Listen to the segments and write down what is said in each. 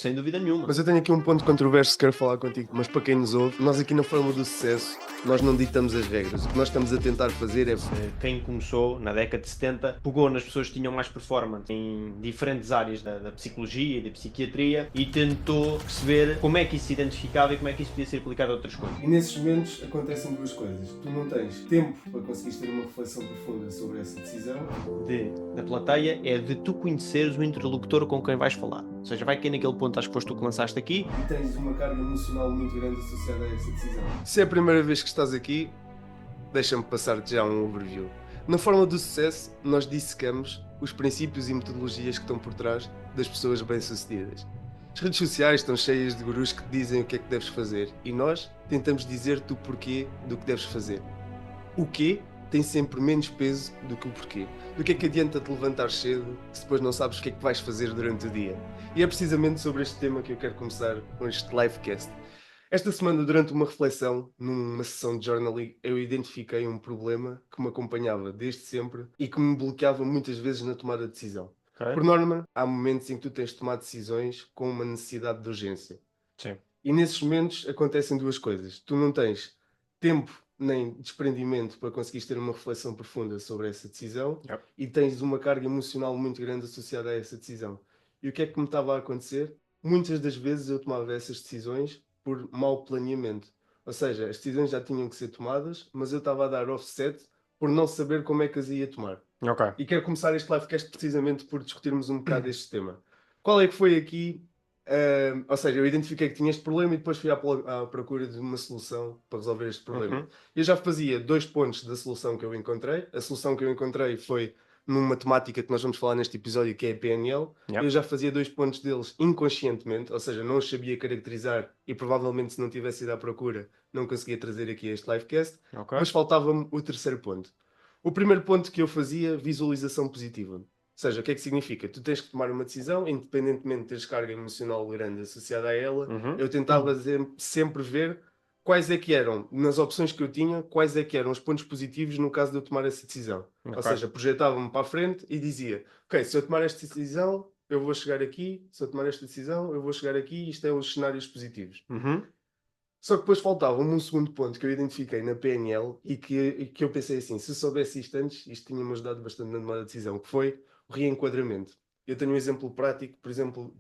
Sem dúvida nenhuma. Mas eu tenho aqui um ponto controverso que quero falar contigo. Mas para quem nos ouve, nós aqui na Fórmula do Sucesso, nós não ditamos as regras. O que nós estamos a tentar fazer é... Quem começou na década de 70 pegou nas pessoas que tinham mais performance em diferentes áreas da psicologia e da psiquiatria e tentou perceber como é que isso se identificava e como é que isso podia ser aplicado a outras coisas. E nesses momentos acontecem duas coisas. Tu não tens tempo para conseguires ter uma reflexão profunda sobre essa decisão. Da plateia é de tu conheceres o interlocutor com quem vais falar. Ou seja, vai cair naquele ponto, acho que foste tu que lançaste aqui. E tens uma carga emocional muito grande associada a essa decisão. Se é a primeira vez que estás aqui, deixa-me passar-te já um overview. Na Fórmula do Sucesso, nós dissecamos os princípios e metodologias que estão por trás das pessoas bem-sucedidas. As redes sociais estão cheias de gurus que te dizem o que é que deves fazer e nós tentamos dizer-te o porquê do que deves fazer. O quê tem sempre menos peso do que o porquê. Do que é que adianta te levantar cedo se depois não sabes o que é que vais fazer durante o dia? E é precisamente sobre este tema que eu quero começar com este livecast. Esta semana, durante uma reflexão, numa sessão de journaling, eu identifiquei um problema que me acompanhava desde sempre e que me bloqueava muitas vezes na tomada de decisão. Okay. Por norma, há momentos em que tu tens de tomar decisões com uma necessidade de urgência. Sim. E nesses momentos acontecem duas coisas. Tu não tens tempo nem desprendimento para conseguires ter uma reflexão profunda sobre essa decisão e tens uma carga emocional muito grande associada a essa decisão. E o que é que me estava a acontecer? Muitas das vezes eu tomava essas decisões por mau planeamento. Ou seja, as decisões já tinham que ser tomadas, mas eu estava a dar offset por não saber como é que as ia tomar. Ok. E quero começar este livecast precisamente por discutirmos um bocado este tema. Qual é que foi aqui... ou seja, eu identifiquei que tinha este problema e depois fui à procura de uma solução para resolver este problema. Eu já fazia 2 pontos da solução que eu encontrei. A solução que eu encontrei foi numa temática que nós vamos falar neste episódio, que é a PNL. Yep. Eu já fazia 2 pontos deles inconscientemente, ou seja, não os sabia caracterizar e provavelmente se não tivesse ido à procura não conseguia trazer aqui este livecast. Ok. Mas faltava-me o terceiro ponto. O primeiro ponto que eu fazia, visualização positiva. Ou seja, o que é que significa? Tu tens que tomar uma decisão, independentemente de teres carga emocional grande associada a ela. Eu tentava sempre ver quais é que eram, nas opções que eu tinha, quais é que eram os pontos positivos no caso de eu tomar essa decisão. Ok. Ou seja, projetava-me para a frente e dizia, ok, se eu tomar esta decisão, eu vou chegar aqui, se eu tomar esta decisão, eu vou chegar aqui, isto é os cenários positivos. Só que depois faltava-me um segundo ponto que eu identifiquei na PNL e que eu pensei assim, se soubesse isto antes, isto tinha-me ajudado bastante na tomada de decisão, que foi o reenquadramento. Eu tenho um exemplo prático, por exemplo,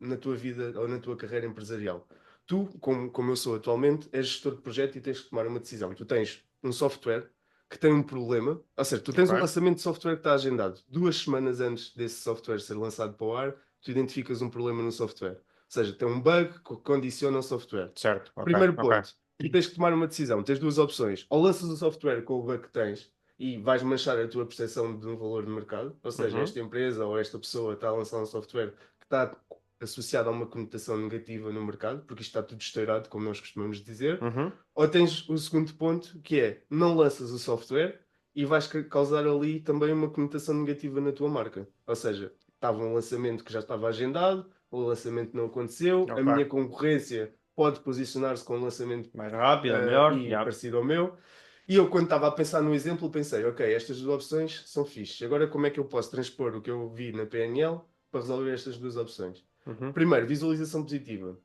na tua vida ou na tua carreira empresarial. Tu, como eu sou atualmente, és gestor de projeto e tens que tomar uma decisão. Tu tens um software que tem um problema, ou seja, tu tens um lançamento de software que está agendado. 2 semanas antes desse software ser lançado para o ar, tu identificas um problema no software. Ou seja, tem um bug que condiciona o software. Certo. Okay. Primeiro ponto, e tens que tomar uma decisão. Tens 2 opções. Ou lanças o software com o bug que tens e vais manchar a tua percepção de um valor de mercado. Ou seja, esta empresa ou esta pessoa está a lançar um software que está associado a uma conotação negativa no mercado, porque isto está tudo estourado, como nós costumamos dizer. Ou tens o segundo ponto, que é, não lanças o software e vais causar ali também uma conotação negativa na tua marca. Ou seja, estava um lançamento que já estava agendado, o lançamento não aconteceu, a minha concorrência pode posicionar-se com um lançamento mais rápido, melhor e parecido ao meu. E eu, quando estava a pensar no exemplo, pensei, ok, estas 2 opções são fixes. Agora, como é que eu posso transpor o que eu vi na PNL para resolver estas 2 opções? Primeiro, visualização positiva.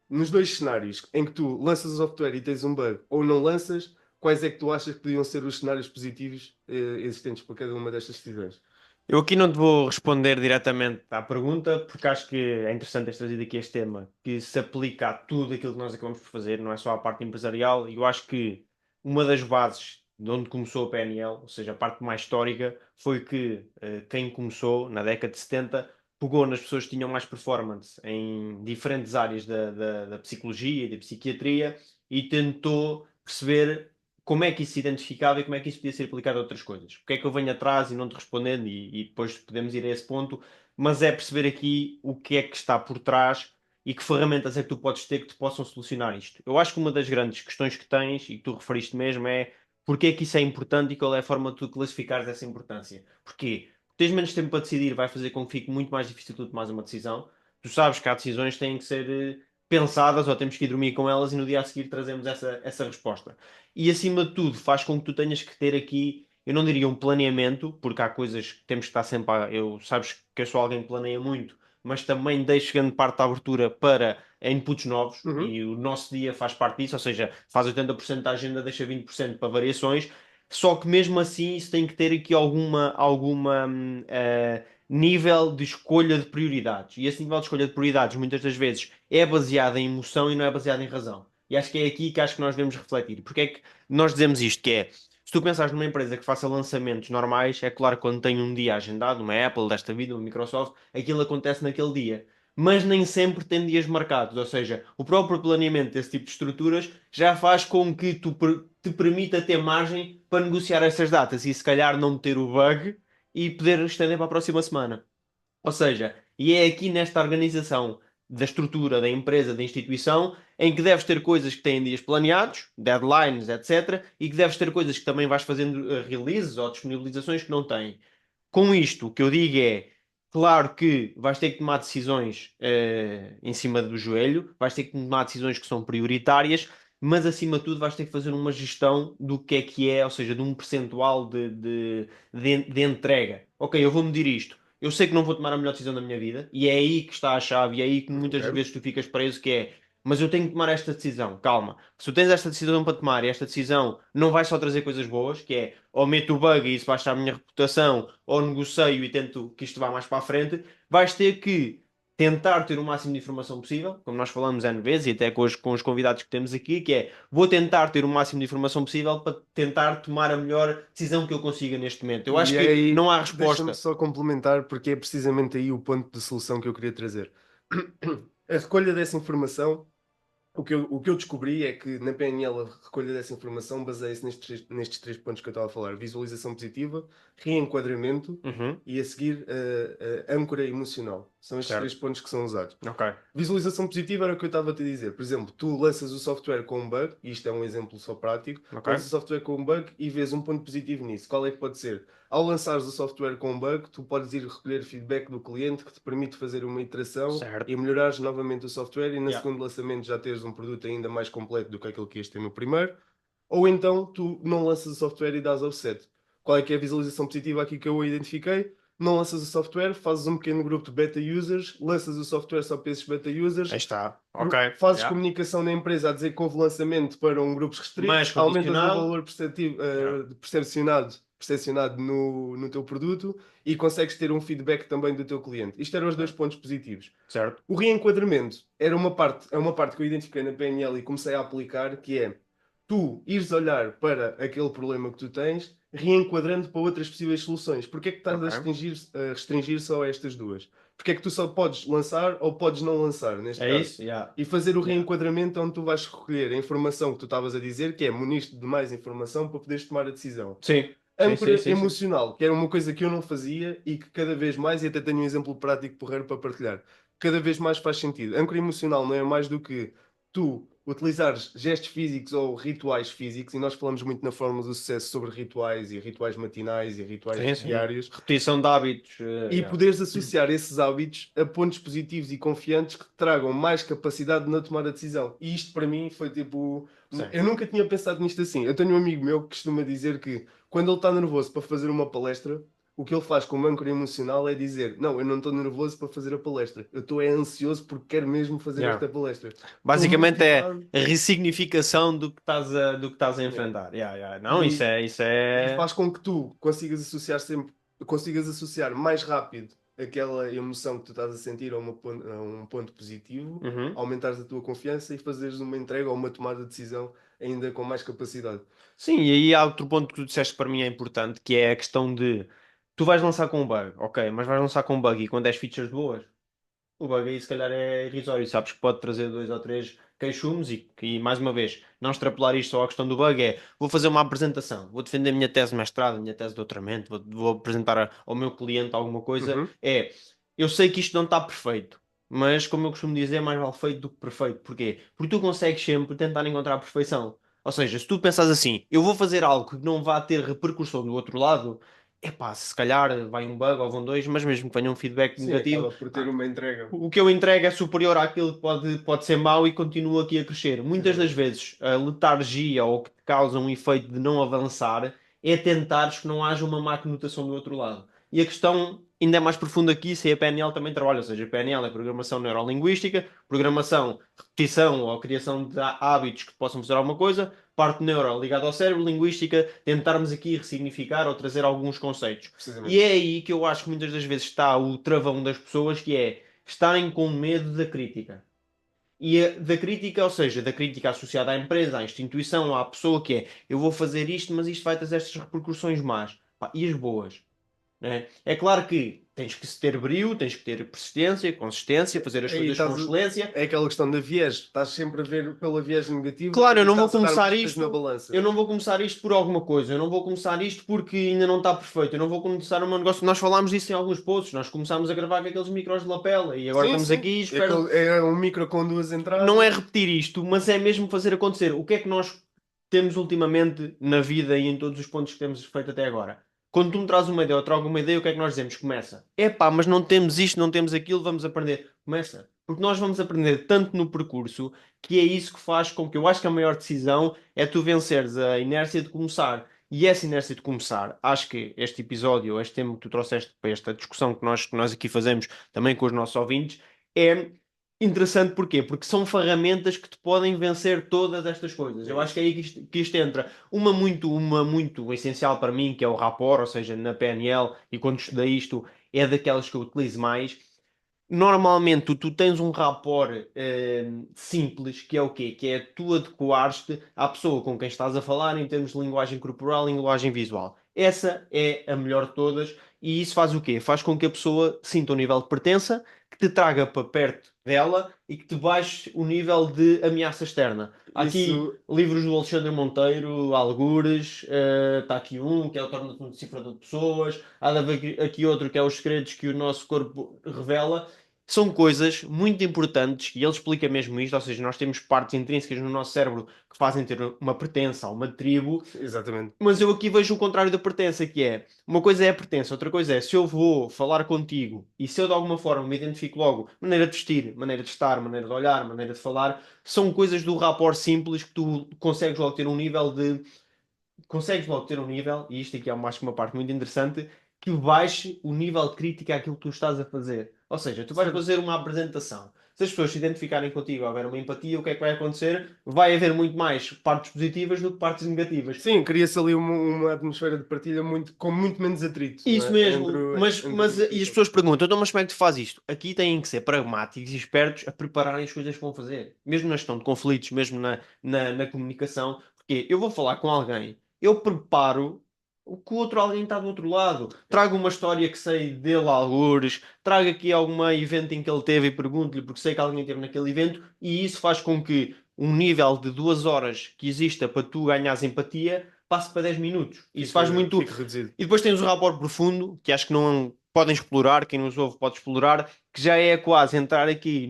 Nos 2 cenários em que tu lanças o software e tens um bug ou não lanças, quais é que tu achas que podiam ser os cenários positivos existentes para cada uma destas decisões? Eu aqui não te vou responder diretamente à pergunta, porque acho que é interessante teres trazido aqui este tema, que se aplica a tudo aquilo que nós acabamos por fazer, não é só a parte empresarial, e eu acho que uma das bases de onde começou a PNL, ou seja, a parte mais histórica, foi que quem começou na década de 70 pegou nas pessoas que tinham mais performance em diferentes áreas da psicologia e da psiquiatria e tentou perceber como é que isso se identificava e como é que isso podia ser aplicado a outras coisas. Porque é que eu venho atrás e não te respondendo e depois podemos ir a esse ponto, mas é perceber aqui o que é que está por trás e que ferramentas é que tu podes ter que te possam solucionar isto. Eu acho que uma das grandes questões que tens, e que tu referiste mesmo, é porque é que isso é importante e qual é a forma de tu classificares essa importância. Porquê? Tens menos tempo para decidir, vai fazer com que fique muito mais difícil tu tomares uma decisão. Tu sabes que há decisões que têm que ser pensadas ou temos que ir dormir com elas e no dia a seguir trazemos essa resposta. E acima de tudo faz com que tu tenhas que ter aqui, eu não diria um planeamento, porque há coisas que temos que estar sempre sabes que eu sou alguém que planeia muito, mas também deixo grande parte da abertura para inputs novos Uhum. e o nosso dia faz parte disso, ou seja, faz 80% da agenda, deixa 20% para variações. Só que mesmo assim isso tem que ter aqui alguma nível de escolha de prioridades. E esse nível de escolha de prioridades muitas das vezes é baseado em emoção e não é baseado em razão. E acho que é aqui que acho que nós devemos refletir. Porque é que nós dizemos isto? Que é, se tu pensares numa empresa que faça lançamentos normais, é claro que quando tem um dia agendado, uma Apple desta vida, uma Microsoft, aquilo acontece naquele dia. Mas nem sempre tem dias marcados, ou seja, o próprio planeamento desse tipo de estruturas já faz com que te permita ter margem para negociar essas datas e se calhar não ter o bug e poder estender para a próxima semana. Ou seja, e é aqui nesta organização da estrutura da empresa, da instituição, em que deves ter coisas que têm dias planeados, deadlines, etc., e que deves ter coisas que também vais fazendo releases ou disponibilizações que não têm. Com isto, o que eu digo é, claro que vais ter que tomar decisões em cima do joelho, vais ter que tomar decisões que são prioritárias, mas acima de tudo vais ter que fazer uma gestão do que é, ou seja, de um percentual de entrega. Ok, eu vou medir isto. Eu sei que não vou tomar a melhor decisão da minha vida, e é aí que está a chave, e é aí que muitas Ok. vezes tu ficas preso, que é, mas eu tenho que tomar esta decisão, calma. Se tu tens esta decisão para tomar, e esta decisão não vai só trazer coisas boas, que é, ou meto o bug e isso baixa a minha reputação, ou negocio e tento que isto vá mais para a frente, vais ter que tentar ter o máximo de informação possível, como nós falamos N vezes, e até com os convidados que temos aqui, que é, vou tentar ter o máximo de informação possível para tentar tomar a melhor decisão que eu consiga neste momento. Eu acho E que aí, não há deixa-me resposta. só complementar, porque é precisamente aí o ponto de solução que eu queria trazer. A recolha dessa informação. O que eu descobri é que na PNL a recolha dessa informação baseia-se nestes três pontos que eu estava a falar: visualização positiva, reenquadramento Uhum, e a seguir a âncora emocional. São estes três certo. pontos que são usados. Ok, Visualização positiva era o que eu estava a te dizer. Por exemplo, tu lanças o software com um bug, e isto é um exemplo só prático, ok. lanças o software com um bug e vês um ponto positivo nisso. Qual é que pode ser? Ao lançares o software com um bug, tu podes ir recolher feedback do cliente que te permite fazer uma iteração e Certo. melhorares novamente o software e no Yeah. segundo lançamento já teres um produto ainda mais completo do que aquele que ias ter no primeiro. Ou então tu não lanças o software e dás offset. Qual é que é a visualização positiva aqui que eu identifiquei? Não lanças o software, fazes um pequeno grupo de beta users, lanças o software só para esses beta Aí users, está. Ok. fazes Yeah. comunicação na empresa a dizer que houve lançamento para um grupos Mais restritos, aumentas o condicionado. valor Yeah. percepcionado no teu produto e consegues ter um feedback também do teu cliente. Isto eram os dois Certo. pontos positivos. Certo. O reenquadramento é uma parte que eu identifiquei na PNL e comecei a aplicar, que é tu ires olhar para aquele problema que tu tens, reenquadrando para outras possíveis soluções. Porquê é que estás Ok. a restringir só a estas duas? Porque é que tu só podes lançar ou podes não lançar, neste É caso? isso? Yeah. E fazer o Yeah. reenquadramento onde tu vais recolher a informação que tu estavas a dizer, que é muniste de mais informação para poderes tomar a decisão. Sim. Sim, sim, Âncora sim, sim. emocional, que era uma coisa que eu não fazia e que cada vez mais, e até tenho um exemplo prático porreiro para partilhar, cada vez mais faz sentido. Âncora emocional não é mais do que tu utilizares gestos físicos ou rituais físicos, e nós falamos muito na Fórmula do Sucesso sobre rituais e rituais matinais e rituais Sim, sim. diários, Repetição de hábitos. e Yeah. poderes associar esses hábitos a pontos positivos e confiantes que te tragam mais capacidade na tomada de decisão. E isto para mim foi tipo. Sim. Eu nunca tinha pensado nisto assim. Eu tenho um amigo meu que costuma dizer que quando ele está nervoso para fazer uma palestra, o que ele faz com âncora emocional é dizer: Não, eu não estou nervoso para fazer a palestra. Eu estou ansioso porque quero mesmo fazer Yeah. esta palestra. Estou Basicamente é motivado. a ressignificação do que estás a Yeah. enfrentar. Yeah, yeah. Não, E, isso e é. faz com que tu consigas associar mais rápido aquela emoção que tu estás a sentir a um ponto positivo, Uhum. aumentares a tua confiança e fazeres uma entrega ou uma tomada de decisão ainda com mais capacidade. Sim, e aí há outro ponto que tu disseste que para mim é importante, que é a questão de tu vais lançar com um bug, ok, mas vais lançar com um bug e com 10 features boas. O bug aí se calhar é irrisório, sabes que pode trazer dois ou três queixumes e mais uma vez, não extrapolar isto só à questão do bug é, vou fazer uma apresentação, vou defender a minha tese de mestrado, a minha tese de doutoramento, vou apresentar ao meu cliente alguma coisa, Uhum. eu sei que isto não está perfeito, mas como eu costumo dizer, mais vale feito do que perfeito. Porquê? Porque tu consegues sempre tentar encontrar a perfeição. Ou seja, se tu pensas assim, eu vou fazer algo que não vá ter repercussão do outro lado, epá, se calhar vai um bug ou vão dois, mas mesmo que venha um feedback Sim, negativo, acaba por ter uma entrega. o que eu entrego é superior àquilo que pode ser mau e continua aqui a crescer. Muitas das Exato. vezes a letargia ou o que te causa um efeito de não avançar é tentares que não haja uma má conotação do outro lado. E a questão ainda é mais profundo aqui se a PNL também trabalha, ou seja, a PNL é programação neurolinguística, programação, repetição ou criação de hábitos que possam fazer alguma coisa, parte neuro ligada ao cérebro, linguística, tentarmos aqui ressignificar ou trazer alguns conceitos. E é aí que eu acho que muitas das vezes está o travão das pessoas, que é estarem com medo da crítica. E da crítica, ou seja, da crítica associada à empresa, à instituição, à pessoa, que é eu vou fazer isto, mas isto vai trazer estas repercussões más. Pá, e as boas? Né? É claro que tens que ter brio, tens que ter persistência, consistência, fazer as Aí coisas com excelência. É aquela questão da viés. Estás sempre a ver pela viés negativa. Claro, eu e não vou estás a dar começar mais peso isto. na balança. Eu não vou começar isto por alguma coisa. Eu não vou começar isto porque ainda não está perfeito. Eu não vou começar o meu negócio. Nós falámos disso em alguns posts. Nós começámos a gravar com aqueles micros de lapela e agora Sim, estamos sim. aqui e É, espero. é um micro com duas entradas. Não é repetir isto, mas é mesmo fazer acontecer. O que é que nós temos ultimamente na vida e em todos os pontos que temos feito até agora? Quando tu me trazes uma ideia ou trago uma ideia, o que é que nós dizemos? Começa. Epá, mas não temos isto, não temos aquilo, vamos aprender. Começa. Porque nós vamos aprender tanto no percurso que é isso que faz com que eu acho que a maior decisão é tu venceres a inércia de começar. E essa inércia de começar, acho que este episódio, este tema que tu trouxeste para esta discussão que nós aqui fazemos também com os nossos ouvintes, é interessante. Porquê? Porque são ferramentas que te podem vencer todas estas coisas. Eu acho que é aí que isto entra. Uma muito essencial para mim, que é o rapport, ou seja, na PNL, e quando estudei isto, é daquelas que eu utilizo mais. Normalmente tu tens um rapport simples, que é o quê? Que é tu adequares-te à pessoa com quem estás a falar em termos de linguagem corporal e linguagem visual. Essa é a melhor de todas e isso faz o quê? Faz com que a pessoa sinta um nível de pertença, que te traga para perto dela e que te baixe o nível de ameaça externa. Há aqui livros do Alexandre Monteiro, algures, está aqui um que é o Torna-te um Decifrador de Pessoas, há de haver aqui outro que é Os Segredos que o Nosso Corpo Revela. São coisas muito importantes e ele explica mesmo isto, ou seja, nós temos partes intrínsecas no nosso cérebro que fazem ter uma pertença a uma tribo. Exatamente. Mas eu aqui vejo o contrário da pertença, que é, uma coisa é a pertença, outra coisa é, se eu vou falar contigo e se eu de alguma forma me identifico logo, maneira de vestir, maneira de estar, maneira de olhar, maneira de falar, são coisas do rapport simples que tu consegues logo ter um nível de... Consegues logo ter um nível, e isto aqui é acho que uma parte muito interessante, que baixe o nível de crítica àquilo que tu estás a fazer. Ou seja, tu vais fazer uma apresentação. Se as pessoas se identificarem contigo, houver uma empatia, o que é que vai acontecer? Vai haver muito mais partes positivas do que partes negativas. Sim, cria-se ali uma atmosfera de partilha com muito menos atrito. Isso mesmo, mas e as pessoas perguntam, então, mas como é que tu fazes isto? Aqui têm que ser pragmáticos e espertos a prepararem as coisas que vão fazer. Mesmo na gestão de conflitos, mesmo na comunicação. Porque eu vou falar com alguém, eu preparo o que o outro alguém está do outro lado. Trago uma história que sei dele a algures, trago aqui algum evento em que ele teve e pergunto-lhe, porque sei que alguém teve naquele evento, e isso faz com que um nível de 2 horas que exista para tu ganhares empatia passe para 10 minutos. Isso faz muito. Fica reduzido. E depois tens o rapport profundo, que acho que não podem explorar, quem nos ouve pode explorar, que já é quase entrar aqui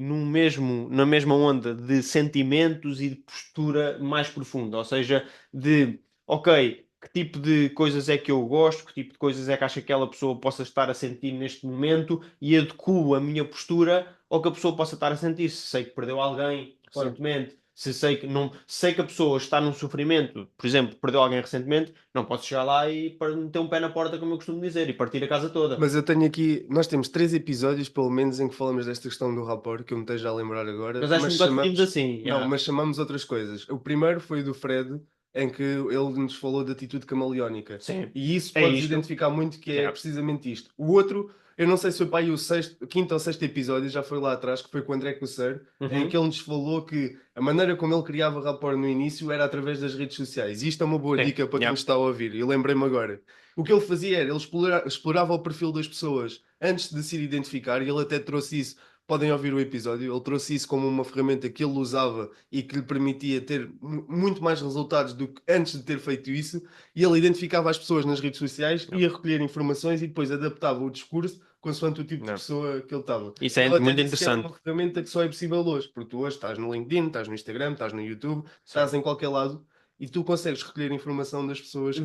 na mesma onda de sentimentos e de postura mais profunda. Ou seja, de, ok, que tipo de coisas é que eu gosto, que tipo de coisas é que acho que aquela pessoa possa estar a sentir neste momento e adequo a minha postura ao que a pessoa possa estar a sentir. Se sei que perdeu alguém recentemente, se sei que não sei que a pessoa está num sofrimento, por exemplo, perdeu alguém recentemente, não posso chegar lá e meter um pé na porta, como eu costumo dizer, e partir a casa toda. Mas eu tenho aqui, nós temos 3 episódios, pelo menos, em que falamos desta questão do rapport, que eu me esteja a lembrar agora. Mas acho que nunca definimos assim. Não, mas chamamos outras coisas. O primeiro foi o do Fred, em que ele nos falou de atitude camaleónica. Sim. E isso É podes isto. identificar muito que é precisamente isto. O outro, eu não sei se foi para aí o quinto ou sexto episódio, já foi lá atrás, que foi com o André Cossar, em que ele nos falou que a maneira como ele criava rapport no início era através das redes sociais. E isto é uma boa dica para quem nos está a ouvir. E lembrei-me agora. O que ele fazia era, ele explorava o perfil das pessoas antes de se identificar, e ele até trouxe isso. Podem ouvir o episódio, ele trouxe isso como uma ferramenta que ele usava e que lhe permitia ter muito mais resultados do que antes de ter feito isso, e ele identificava as pessoas nas redes sociais, ia recolher informações e depois adaptava o discurso consoante o tipo de pessoa que ele estava. Isso é ele muito disse que era interessante. uma ferramenta que só é possível hoje, porque tu hoje estás no LinkedIn, estás no Instagram, estás no YouTube, estás em qualquer lado, e tu consegues recolher informação das pessoas que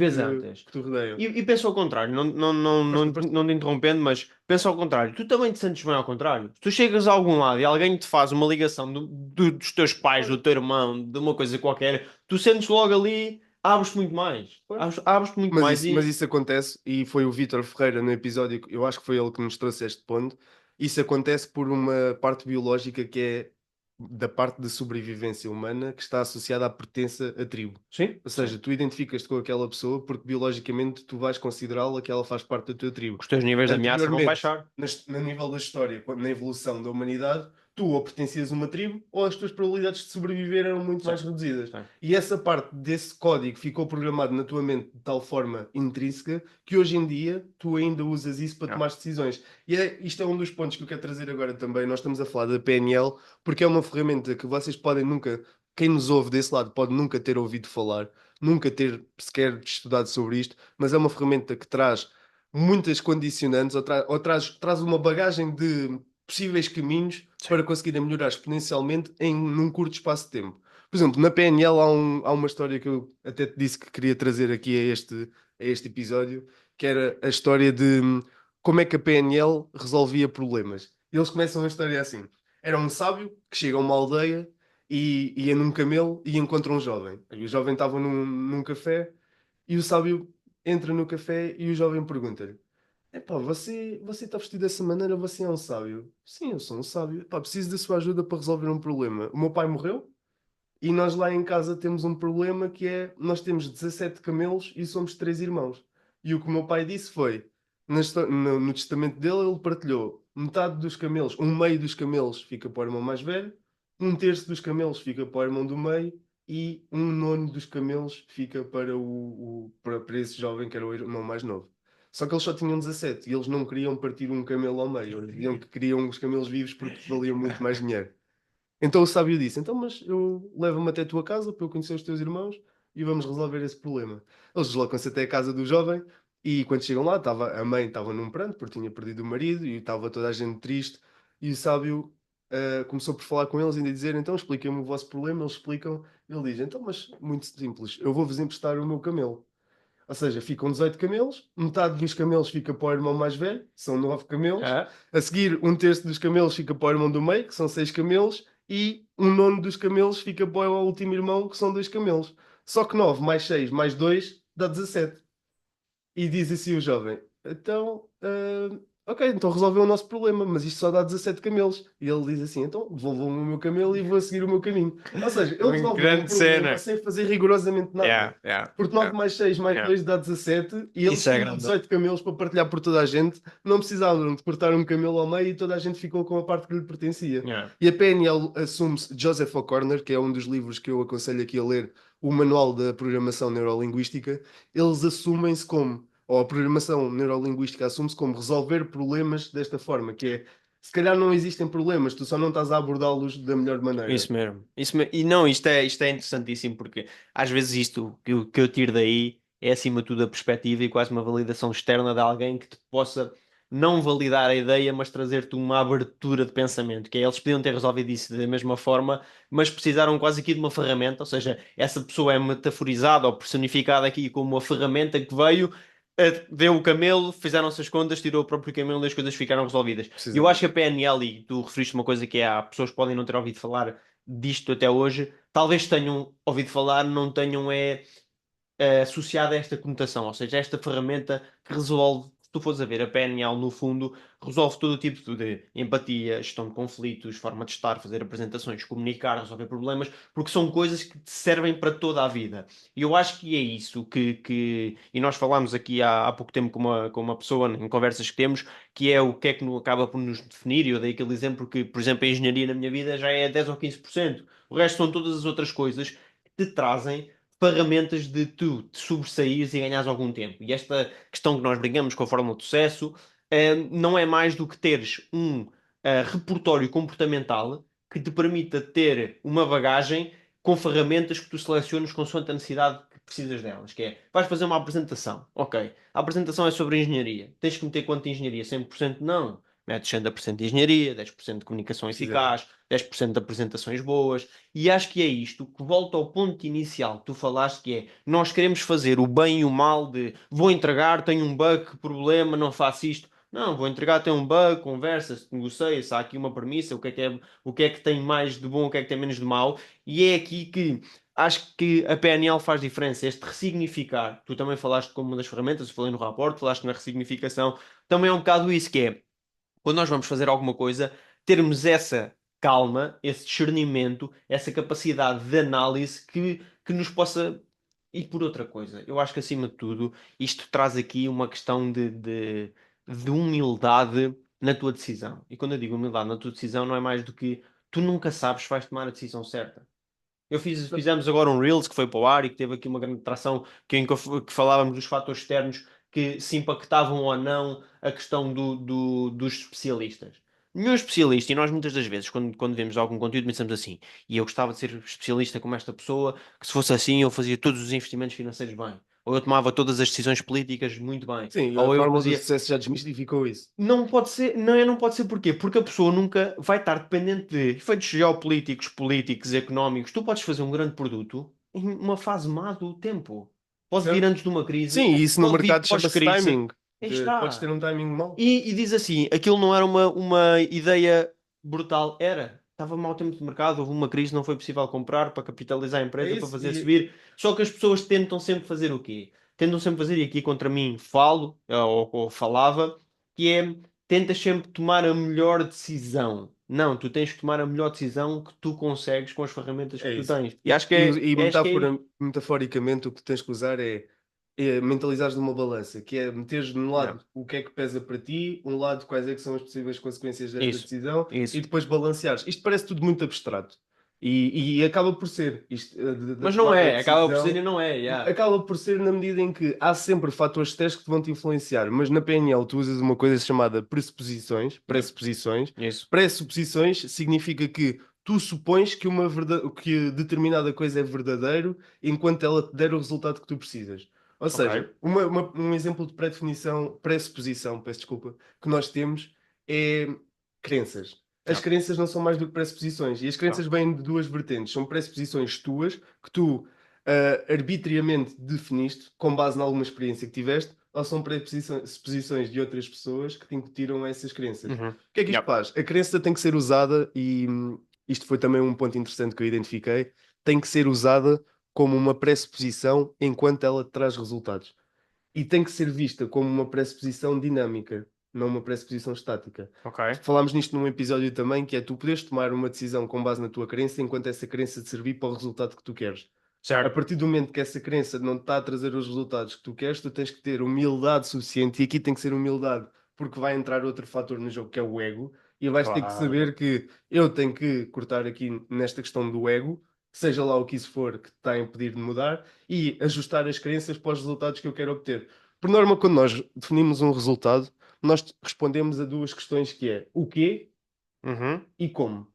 te rodeiam. E penso ao contrário, não te interrompendo, mas penso ao contrário. Tu também te sentes bem ao contrário. Tu chegas a algum lado e alguém te faz uma ligação dos teus pais, do teu irmão, de uma coisa qualquer, tu sentes logo ali, abres-te muito mais. Abres-te muito mais. Mas isso acontece, e foi o Vítor Ferreira no episódio, eu acho que foi ele que nos trouxe este ponto. Isso acontece por uma parte biológica que é da parte da sobrevivência humana que está associada à pertença à tribo. Sim, Ou seja, tu identificas-te com aquela pessoa porque biologicamente tu vais considerá-la que ela faz parte da tua tribo. os teus níveis de ameaça vão Anteriormente, baixar. no nível da história, na evolução da humanidade, tu ou pertencias a uma tribo ou as tuas probabilidades de sobreviver eram muito mais reduzidas. Sim. E essa parte desse código ficou programado na tua mente de tal forma intrínseca que hoje em dia tu ainda usas isso para tomar decisões. E isto é um dos pontos que eu quero trazer agora também. Nós estamos a falar da PNL porque é uma ferramenta que vocês podem nunca, quem nos ouve desse lado pode nunca ter ouvido falar, nunca ter sequer estudado sobre isto, mas é uma ferramenta que traz muitas condicionantes ou traz uma bagagem de possíveis caminhos para conseguirem melhorar exponencialmente num curto espaço de tempo. Por exemplo, na PNL há uma história que eu até te disse que queria trazer aqui a este episódio, que era a história de como é que a PNL resolvia problemas. E eles começam a história assim. Era um sábio que chega a uma aldeia e ia num camelo e encontra um jovem. E o jovem estava num café e o sábio entra no café e o jovem pergunta-lhe: Epá, você está vestido dessa maneira, você é um sábio. Sim, eu sou um sábio. Epá, preciso da sua ajuda para resolver um problema. O meu pai morreu e nós lá em casa temos um problema que é, nós temos 17 camelos e somos 3 irmãos. E o que o meu pai disse foi, no testamento dele, ele partilhou metade dos camelos, um meio dos camelos fica para o irmão mais velho, um terço dos camelos fica para o irmão do meio e um nono dos camelos fica para esse jovem que era o irmão mais novo. Só que eles só tinham 17 e eles não queriam partir um camelo ao meio. Eles diziam que queriam os camelos vivos porque valiam muito mais dinheiro. Então o sábio disse: Então, mas eu levo-me até a tua casa para eu conhecer os teus irmãos e vamos resolver esse problema. Eles deslocam-se até a casa do jovem e quando chegam lá, a mãe estava num pranto porque tinha perdido o marido e estava toda a gente triste. E o sábio começou por falar com eles e a dizer: Então, expliquem-me o vosso problema. Eles explicam. Ele diz: Então, mas muito simples, eu vou-vos emprestar o meu camelo. Ou seja, ficam 18 camelos, metade dos camelos fica para o irmão mais velho, são 9 camelos. A seguir, um terço dos camelos fica para o irmão do meio, que são 6 camelos, e um nono dos camelos fica para o último irmão, que são 2 camelos. Só que 9 mais 6 mais 2 dá 17. E diz assim o jovem: Então, ok, então resolveu o nosso problema, mas isto só dá 17 camelos. E ele diz assim: Então, devolvam-me o meu camelo e vou seguir o meu caminho. Ou seja, ele resolveu o grande problema cena. sem fazer rigorosamente nada. Porque 9 mais 6 mais 2 dá 17 e eles tinham 18 camelos para partilhar por toda a gente. Não precisavam de cortar um camelo ao meio e toda a gente ficou com a parte que lhe pertencia. E a PNL assume-se, Joseph O'Connor, que é um dos livros que eu aconselho aqui a ler, o Manual da Programação Neurolinguística, eles assumem-se como, ou a programação neurolinguística assume-se como resolver problemas desta forma, que é, se calhar não existem problemas, tu só não estás a abordá-los da melhor maneira. Isso mesmo. E não, isto é interessantíssimo porque às vezes isto que eu tiro daí é acima de tudo a perspectiva e quase uma validação externa de alguém que te possa não validar a ideia, mas trazer-te uma abertura de pensamento, que é, eles podiam ter resolvido isso da mesma forma, mas precisaram quase aqui de uma ferramenta, ou seja, essa pessoa é metaforizada ou personificada aqui como uma ferramenta que veio, deu o camelo, fizeram-se as contas, tirou o próprio camelo e as coisas ficaram resolvidas. E eu acho que a PNL, e tu referiste uma coisa que é, há pessoas que podem não ter ouvido falar disto até hoje, talvez tenham ouvido falar, não tenham associada a esta conotação, ou seja, esta ferramenta que resolve, se tu fores a ver, a PNL no fundo, resolve todo o tipo de empatia, gestão de conflitos, forma de estar, fazer apresentações, comunicar, resolver problemas, porque são coisas que te servem para toda a vida. E eu acho que é isso e nós falámos aqui há pouco tempo com uma pessoa em conversas que temos, que é o que é que acaba por nos definir, e eu dei aquele exemplo que, por exemplo, a engenharia na minha vida já é 10 ou 15%. O resto são todas as outras coisas que te trazem ferramentas de tu te sobressaires e ganhares algum tempo. E esta questão que nós brincamos com a fórmula de sucesso não é mais do que teres um repertório comportamental que te permita ter uma bagagem com ferramentas que tu seleciones consoante a necessidade que precisas delas. Que é, vais fazer uma apresentação. Ok, a apresentação é sobre engenharia. Tens que meter quanto de engenharia? 100%? Não. Metes 60% de engenharia, 10% de comunicação eficaz, 10% de apresentações boas. E acho que é isto que volta ao ponto inicial que tu falaste, que é, nós queremos fazer o bem e o mal de vou entregar, tenho um bug, problema, não faço isto. Não, vou entregar até um bug, conversa-se, negocia-se, há aqui uma premissa, o que é que tem mais de bom, o que é que tem menos de mau, e é aqui que acho que a PNL faz diferença, este ressignificar. Tu também falaste como uma das ferramentas, eu falei no rapport, falaste na ressignificação, também é um bocado isso que é, quando nós vamos fazer alguma coisa, termos essa calma, esse discernimento, essa capacidade de análise que nos possa ir por outra coisa. Eu acho que acima de tudo, isto traz aqui uma questão de humildade na tua decisão. E quando eu digo humildade na tua decisão, não é mais do que tu nunca sabes se vais tomar a decisão certa. Fizemos agora um Reels que foi para o ar e que teve aqui uma grande atração, que falávamos dos fatores externos que se impactavam ou não a questão dos especialistas. Nenhum especialista, e nós muitas das vezes, quando vemos algum conteúdo, pensamos assim, e eu gostava de ser especialista como esta pessoa, que se fosse assim eu fazia todos os investimentos financeiros bem, ou eu tomava todas as decisões políticas muito bem, Sim, a ou eu fórmula do fazia. sucesso já desmistificou isso. Não pode ser, não pode ser porquê? Porque a pessoa nunca vai estar dependente de efeitos geopolíticos, políticos, económicos. Tu podes fazer um grande produto em uma fase má do tempo. Pode vir Certo? antes de uma crise, Sim, e isso no pode vir mercado chama-se pós-crise. timing. Aí Podes ter está. um timing mau. E diz assim: aquilo não era uma ideia brutal. Era. Estava mau tempo de mercado, houve uma crise, não foi possível comprar para capitalizar a É empresa, para isso. fazer subir. Só que as pessoas tentam sempre fazer o quê? Tentam sempre fazer, e aqui contra mim falo, ou falava, que é tentas sempre tomar a melhor decisão. Não, tu tens que tomar a melhor decisão que tu consegues com as ferramentas que É tu isso. tens. E E, acho que e, acho que é isto. metaforicamente o que tens que usar é mentalizares numa balança, que é meteres de um Yeah. lado o que é que pesa para ti, um lado quais é que são as possíveis consequências desta Isso, decisão e isso. depois balanceares. Isto parece tudo muito abstrato e acaba por ser isto, da Mas não tomada de é, acaba por ser decisão. e não é. Yeah. Acaba por ser na medida em que há sempre fatores externos que te vão te influenciar, mas na PNL tu usas uma coisa chamada pressuposições, Yeah. pressuposições. Isso. Pressuposições significa que tu supões que que determinada coisa é verdadeiro enquanto ela te der o resultado que tu precisas. Ou Ok. seja, um exemplo de pré-definição, pressuposição, peço desculpa, que nós temos é crenças. As Yeah. crenças não são mais do que pressuposições, e as Não. crenças vêm de duas vertentes. São pressuposições tuas, que tu arbitrariamente definiste com base em alguma experiência que tiveste, ou são pressuposições de outras pessoas que te incutiram essas crenças? O Uhum. que é que isto Yep. faz? A crença tem que ser usada, e isto foi também um ponto interessante que eu identifiquei, tem que ser usada como uma pressuposição enquanto ela te traz resultados. E tem que ser vista como uma pressuposição dinâmica, não uma pressuposição estática. Ok. Falámos nisto num episódio também, que é tu poderes tomar uma decisão com base na tua crença enquanto essa crença te servir para o resultado que tu queres. A Certo. partir do momento que essa crença não te está a trazer os resultados que tu queres, tu tens que ter humildade suficiente, e aqui tem que ser humildade, porque vai entrar outro fator no jogo que é o ego, e vais ter que Claro. saber que eu tenho que cortar aqui nesta questão do ego, seja lá o que isso for que te está a impedir de mudar, e ajustar as crenças para os resultados que eu quero obter. Por norma, quando nós definimos um resultado, nós respondemos a duas questões, que é o quê Uhum. e como.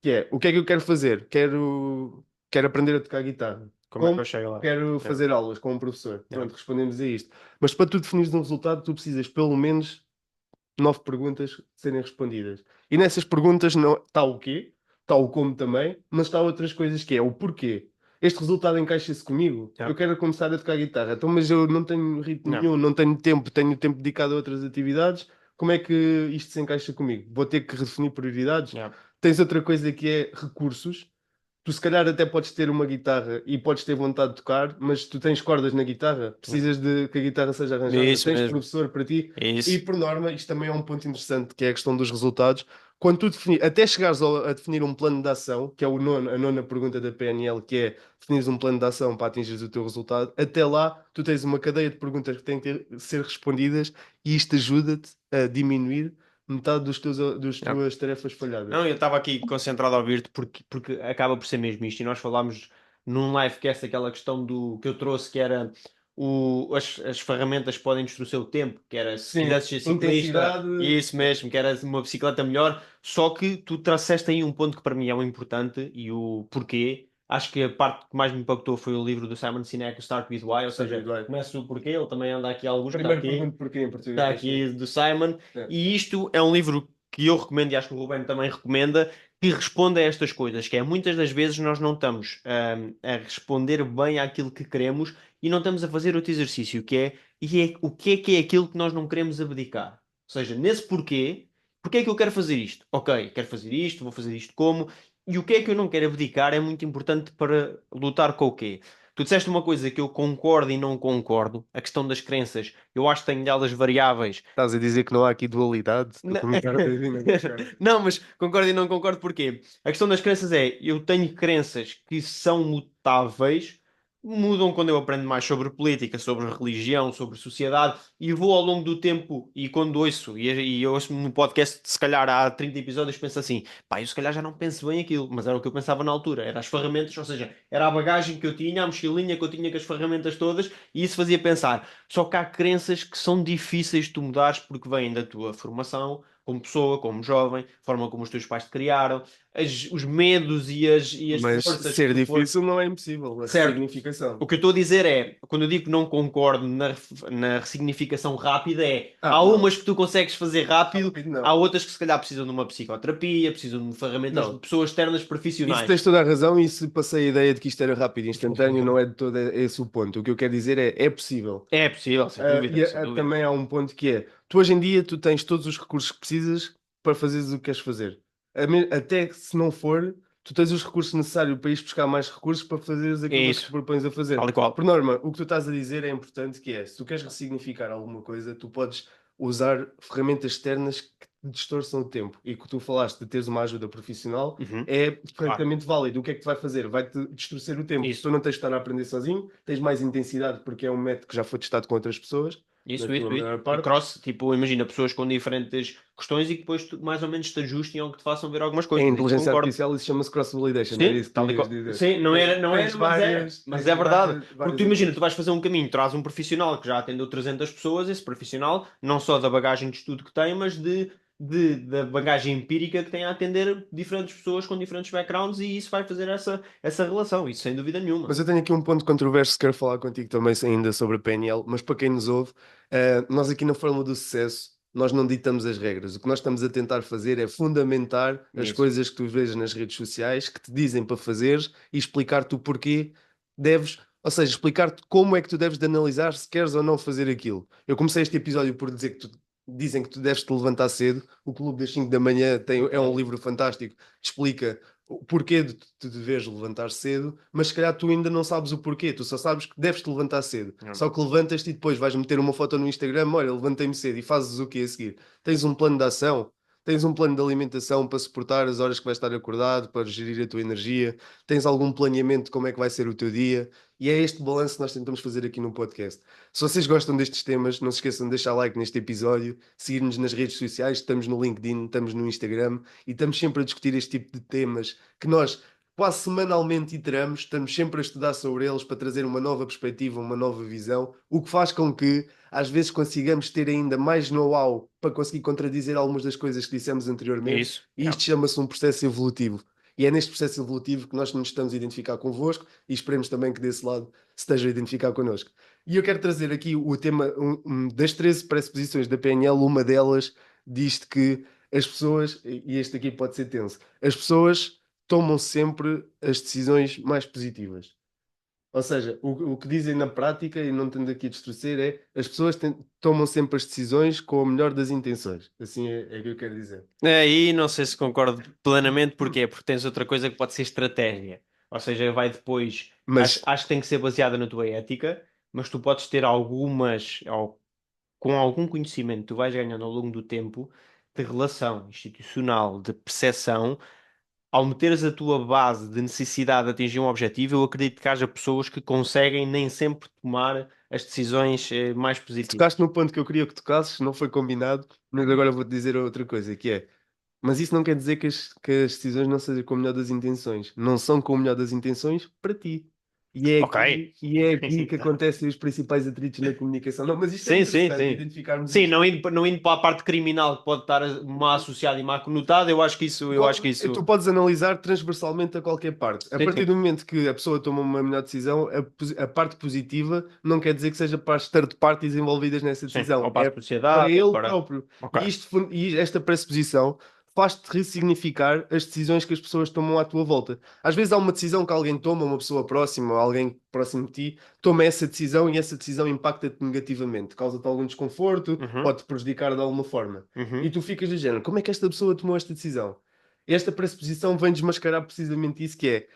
Que é, o que é que eu quero fazer? Quero aprender a tocar guitarra. Como é que Como? eu chego lá? Quero Yeah. fazer aulas com um professor. Yeah. Pronto, respondemos a isto. Mas para tu definires um resultado, tu precisas pelo menos 9 perguntas serem respondidas. E nessas perguntas não está o quê, está o como também, mas está outras coisas, que é o porquê. Este resultado encaixa-se comigo. Yeah. Eu quero começar a tocar guitarra, então, mas eu não tenho ritmo Yeah. nenhum, não tenho tempo, tenho tempo dedicado a outras atividades. Como é que isto se encaixa comigo? Vou ter que redefinir prioridades. Yeah. Tens outra coisa, que é recursos. Tu se calhar até podes ter uma guitarra e podes ter vontade de tocar, mas tu tens cordas na guitarra, Yeah. precisas de que a guitarra seja arranjada, Isso tens mesmo. professor para ti, e Isso. por norma, isto também é um ponto interessante, que é a questão dos resultados. Quando tu definir, até chegares a definir um plano de ação, que é a nona pergunta da PNL, que é definires um plano de ação para atingir o teu resultado, até lá tu tens uma cadeia de perguntas que têm que ser respondidas, e isto ajuda-te a diminuir metade das Yeah. tuas tarefas falhadas. Não, eu estava aqui concentrado a ouvir-te porque acaba por ser mesmo isto. E nós falámos num livecast aquela questão do que eu trouxe, que era as ferramentas podem destruir o seu tempo, que era se Sim, quisesse ser ciclista, intensidade. e isso mesmo, que era uma bicicleta melhor. Só que tu trouxeste aí um ponto que para mim é o importante e o porquê. Acho que a parte que mais me impactou foi o livro do Simon Sinek, o Start With Why, ou Start seja, With Why. começa o porquê, ele também anda aqui alguns, está Primeiro aqui. pergunto porquê em português, Está acho eu. aqui do Simon, É. e isto é um livro que eu recomendo e acho que o Ruben também recomenda, que responde a estas coisas, que é muitas das vezes nós não estamos a responder bem àquilo que queremos e não estamos a fazer outro exercício, que é, o que é aquilo que nós não queremos abdicar. Ou seja, nesse porquê, porque é que eu quero fazer isto? Ok, quero fazer isto, vou fazer isto como, e o que é que eu não quero abdicar é muito importante para lutar com o quê? Tu disseste uma coisa que eu concordo e não concordo, a questão das crenças. Eu acho que tenho delas variáveis. Estás a dizer que não há aqui dualidade? Estou Não, com um cara de não concordo. não, mas concordo e não concordo porquê? A questão das crenças é, eu tenho crenças que são mutáveis, mudam quando eu aprendo mais sobre política, sobre religião, sobre sociedade, e vou ao longo do tempo, e quando ouço, e eu ouço no podcast, se calhar há 30 episódios, penso assim, pá, eu se calhar já não penso bem aquilo, mas era o que eu pensava na altura, era as ferramentas, ou seja, era a bagagem que eu tinha, a mochilinha que eu tinha com as ferramentas todas, e isso fazia pensar. Só que há crenças que são difíceis de tu mudares porque vêm da tua formação, como pessoa, como jovem, a forma como os teus pais te criaram, os medos e as Mas forças que ser tu foste. difícil não é impossível, a Certo. ressignificação. O que eu estou a dizer é, quando eu digo que não concordo na ressignificação rápida, é há Não. umas que tu consegues fazer rápido, Não. há outras que se calhar precisam de uma psicoterapia, precisam de ferramentas Não. de pessoas externas Isso profissionais. tens toda a razão, e se passei a ideia de que isto era rápido e instantâneo, não é de todo esse o ponto. O que eu quero dizer é possível. É possível, sem dúvida, E sem dúvida. também há um ponto que é, tu hoje em dia tu tens todos os recursos que precisas para fazeres o que queres fazer. Até que se não for, tu tens os recursos necessários para ir buscar mais recursos para fazeres É aquilo que te isso, propões a fazer. tal e qual. Por norma, o que tu estás a dizer é importante, que é, se tu queres ressignificar alguma coisa, tu podes usar ferramentas externas que te distorçam o tempo. E que tu falaste de teres uma ajuda profissional, Uhum, é claro. perfeitamente válido. O que é que te vai fazer? Vai-te distorcer o tempo. Isso. Tu não tens de estar a aprender sozinho, tens mais intensidade porque é um método que já foi testado com outras pessoas, na Isso, tua isso, isso. maior E parte. cross, tipo, imagina pessoas com diferentes questões e que depois mais ou menos te ajustem ou que te façam ver algumas Em coisas. Isso inteligência concordo. artificial isso chama-se cross-validation, era Sim, isso que tu tal e ias qual. dizer. Sim, não era, não Tens era, mas tens é verdade. Porque tu várias imagina, tu approaches. vais fazer um caminho, traz um profissional que já atendeu 300 pessoas, esse profissional, não só da bagagem de estudo que tem, mas da bagagem empírica que tem a atender diferentes pessoas com diferentes backgrounds e isso vai fazer essa relação, isso sem dúvida nenhuma. Mas eu tenho aqui um ponto controverso que quero falar contigo também ainda sobre a PNL, mas para quem nos ouve, nós aqui na Fórmula do Sucesso, nós não ditamos as regras. O que nós estamos a tentar fazer é fundamentar as Isso. coisas que tu vês nas redes sociais, que te dizem para fazeres, e explicar-te o porquê deves, ou seja, explicar-te como é que tu deves de analisar se queres ou não fazer aquilo. Eu comecei este episódio por dizer que dizem que tu deves te levantar cedo. O Clube das 5 da manhã é um livro fantástico que explica o porquê de tu deveres levantar cedo, mas se calhar tu ainda não sabes o porquê, tu só sabes que deves te levantar cedo. Só que levantas-te e depois vais meter uma foto no Instagram, olha, levantei-me cedo, e fazes o que a seguir? Tens um plano de ação, tens um plano de alimentação para suportar as horas que vais estar acordado, para gerir a tua energia, tens algum planeamento de como é que vai ser o teu dia, e é este balanço que nós tentamos fazer aqui no podcast. Se vocês gostam destes temas, não se esqueçam de deixar like neste episódio, seguir-nos nas redes sociais, estamos no LinkedIn, estamos no Instagram, e estamos sempre a discutir este tipo de temas que nós quase semanalmente iteramos, estamos sempre a estudar sobre eles para trazer uma nova perspectiva, uma nova visão, o que faz com que às vezes consigamos ter ainda mais know-how para conseguir contradizer algumas das coisas que dissemos É anteriormente, isso. e isto chama-se um processo evolutivo. E é neste processo evolutivo que nós nos estamos a identificar convosco, e esperemos também que desse lado se esteja a identificar connosco. E eu quero trazer aqui o tema das 13 pressuposições da PNL. Uma delas diz que as pessoas, e este aqui pode ser tenso, as pessoas tomam sempre as decisões mais positivas. Ou seja, o que dizem na prática, e não tendo aqui a distorcer, é as pessoas tomam sempre as decisões com a melhor das intenções. Assim é que eu quero dizer. Aí não sei se concordo plenamente, porquê? Porque tens outra coisa que pode ser estratégia. Ou seja, vai depois. Acho, Mas acho que tem que ser baseada na tua ética, mas tu podes ter algumas, com algum conhecimento que tu vais ganhando ao longo do tempo, de relação institucional, de percepção, ao meteres a tua base de necessidade de atingir um objetivo, eu acredito que haja pessoas que conseguem nem sempre tomar as decisões mais positivas. tocaste no ponto que eu queria que tocasses, não foi combinado, mas agora vou-te dizer outra coisa, que é, mas isso não quer dizer que as decisões não sejam com o melhor das intenções. Não são com o melhor das intenções para ti. Ok. E é aqui que acontecem os principais atritos na comunicação. Não, mas isto é Sim, sim, interessante, sim. identificarmos Sim, isto. não indo para a parte criminal que pode estar má associada e má conotada, eu acho que isso. Tu podes analisar transversalmente a qualquer parte. A Sim, sim. partir do momento que a pessoa toma uma melhor decisão, a parte positiva não quer dizer que seja para as third parties envolvidas nessa Sim, decisão. ou para É a para sociedade, ou ele para. próprio. Ok. E esta pressuposição faz-te ressignificar as decisões que as pessoas tomam à tua volta. Às vezes há uma decisão que alguém toma, uma pessoa próxima, ou alguém próximo de ti, toma essa decisão e essa decisão impacta-te negativamente, causa-te algum desconforto, Uhum. pode-te prejudicar de alguma forma. E Uhum. tu ficas do género, como é que esta pessoa tomou esta decisão? Esta pressuposição vem desmascarar precisamente isso que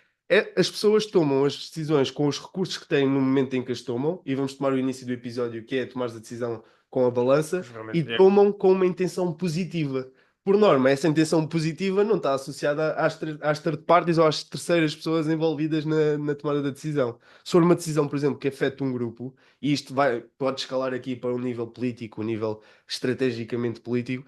as pessoas tomam as decisões com os recursos que têm no momento em que as tomam, e vamos tomar o início do episódio, que é tomar a decisão com a balança, e tomam com uma intenção positiva. Por norma, essa intenção positiva não está associada às third parties ou às terceiras pessoas envolvidas na tomada da decisão. Se for uma decisão, por exemplo, que afeta um grupo, e isto pode escalar aqui para um nível político, um nível estrategicamente político,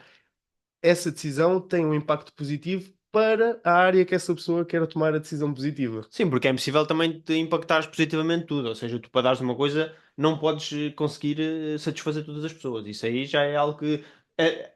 essa decisão tem um impacto positivo para a área que essa pessoa quer tomar a decisão positiva. Sim, porque é impossível também te impactares positivamente tudo. Ou seja, tu para dares uma coisa não podes conseguir satisfazer todas as pessoas. Isso aí já é algo que eh,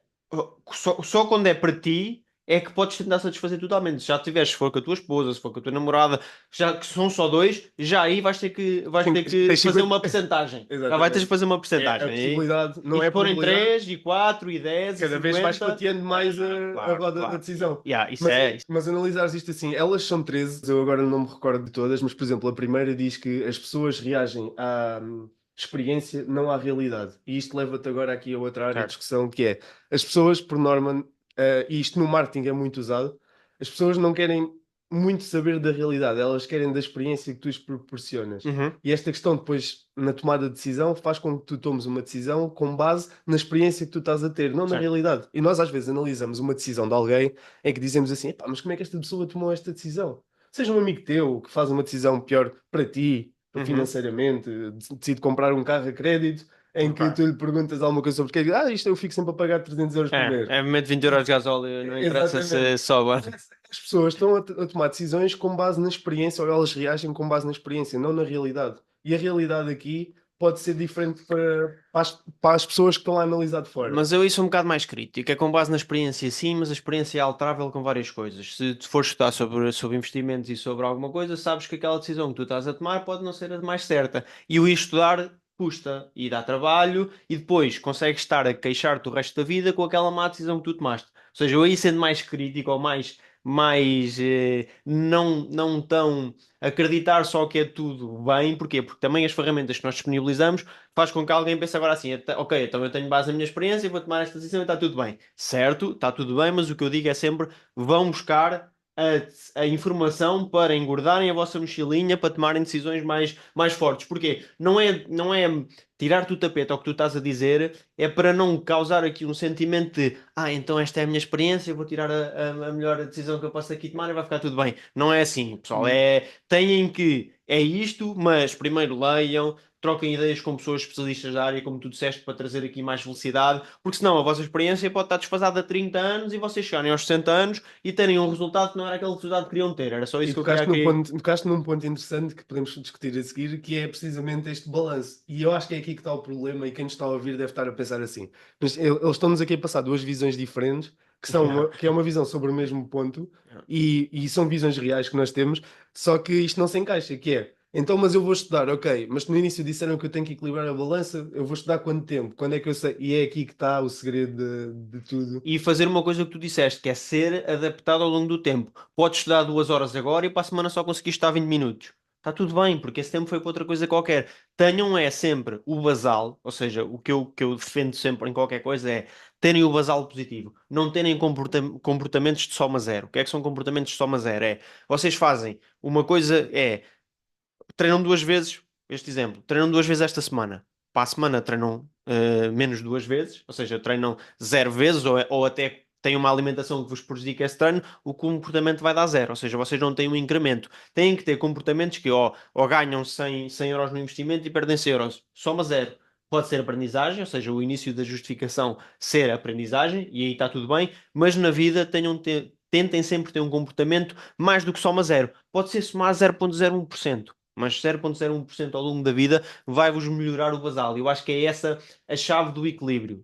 só quando é para ti é que podes tentar satisfazer totalmente. Se já tiveres, se for com a tua esposa, se for com a tua namorada, já que são só dois, já aí vais Sim, ter que tens fazer 50. uma percentagem. Já vai ter que Exatamente. fazer uma A percentagem. possibilidade não E é se forem probabilidade. 3, e 4, e 10, e Cada vez vais 50. fatiando mais a Claro, roda da claro. decisão. Yeah, isso Mas, é. mas analisares isto assim, elas são 13, eu agora não me recordo de todas, mas por exemplo, a primeira diz que as pessoas reagem à experiência, não à realidade. E isto leva-te agora aqui a outra área de Certo. discussão, que é as pessoas, por norma, e isto no marketing é muito usado, as pessoas não querem muito saber da realidade, elas querem da experiência que tu lhes proporcionas. Uhum. E esta questão depois, na tomada de decisão, faz com que tu tomes uma decisão com base na experiência que tu estás a ter, não na Certo. realidade. E nós às vezes analisamos uma decisão de alguém em que dizemos assim, "Epá, mas como é que esta pessoa tomou esta decisão? Seja um amigo teu que faz uma decisão pior para ti, Uhum. financeiramente, decide comprar um carro a crédito, em que Ok. tu lhe perguntas alguma coisa sobre crédito, isto eu fico sempre a pagar 300 euros por mês. É momento 20 euros de gasóleo, não interessa Exatamente. se sobe. As pessoas estão a tomar decisões com base na experiência, ou elas reagem com base na experiência, não na realidade. E a realidade aqui pode ser diferente para as pessoas que estão a analisar de fora. Mas eu isso sou um bocado mais crítico. É com base na experiência, sim, mas a experiência é alterável com várias coisas. Se tu fores estudar sobre investimentos e sobre alguma coisa, sabes que aquela decisão que tu estás a tomar pode não ser a mais certa. E o ir estudar custa e dá trabalho, e depois consegues estar a queixar-te o resto da vida com aquela má decisão que tu tomaste. Ou seja, eu aí sendo mais crítico ou mais não tão acreditar só que é tudo bem. Porquê? Porque também as ferramentas que nós disponibilizamos faz com que alguém pense agora assim, ok, então eu tenho base na minha experiência, vou tomar esta decisão e está tudo bem. Certo, está tudo bem, mas o que eu digo é sempre, vão buscar a informação para engordarem a vossa mochilinha para tomarem decisões mais fortes. Porquê? Não é tirar-te o tapete ao que tu estás a dizer, é para não causar aqui um sentimento de então esta é a minha experiência, eu vou tirar a melhor decisão que eu posso aqui tomar e vai ficar tudo bem. Não é assim, pessoal. Têm que, é isto, mas primeiro leiam, troquem ideias com pessoas especialistas da área, como tu disseste, para trazer aqui mais velocidade, porque senão a vossa experiência pode estar desfasada há 30 anos e vocês chegarem aos 60 anos e terem um resultado que não era aquele resultado que queriam ter. Era só isso E que eu queria tocaste num aqui. ponto, tocaste num ponto interessante que podemos discutir a seguir, que é precisamente este balanço. E eu acho que é aqui que está o problema, e quem nos está a ouvir deve estar a pensar assim. Mas eles estão-nos aqui a passar duas visões diferentes, que é uma visão sobre o mesmo ponto, e são visões reais que nós temos, só que isto não se encaixa, que é, então, mas eu vou estudar, ok, mas no início disseram que eu tenho que equilibrar a balança, eu vou estudar quanto tempo? Quando é que eu sei? E é aqui que está o segredo de tudo. E fazer uma coisa que tu disseste, que é ser adaptado ao longo do tempo. Podes estudar 2 horas agora e para a semana só conseguiste estar 20 minutos. Está tudo bem, porque esse tempo foi para outra coisa qualquer. Tenham sempre o basal, ou seja, o que eu defendo sempre em qualquer coisa é terem o basal positivo. Não terem comportamentos de soma zero. O que é que são comportamentos de soma zero? Vocês fazem uma coisa, treinam 2 vezes, este exemplo, treinam 2 vezes esta semana. Para a semana treinam menos 2 vezes, ou seja, treinam 0 vezes, ou até têm uma alimentação que vos prejudica esse treino, o comportamento vai dar zero, ou seja, vocês não têm um incremento. Têm que ter comportamentos que ou ganham 100 euros no investimento e perdem 100 euros. Soma zero. Pode ser aprendizagem, ou seja, o início da justificação ser aprendizagem, e aí está tudo bem, mas na vida tentem sempre ter um comportamento mais do que soma zero. Pode ser somar 0,01%, mas 0,01% ao longo da vida vai-vos melhorar o basal. Eu acho que é essa a chave do equilíbrio.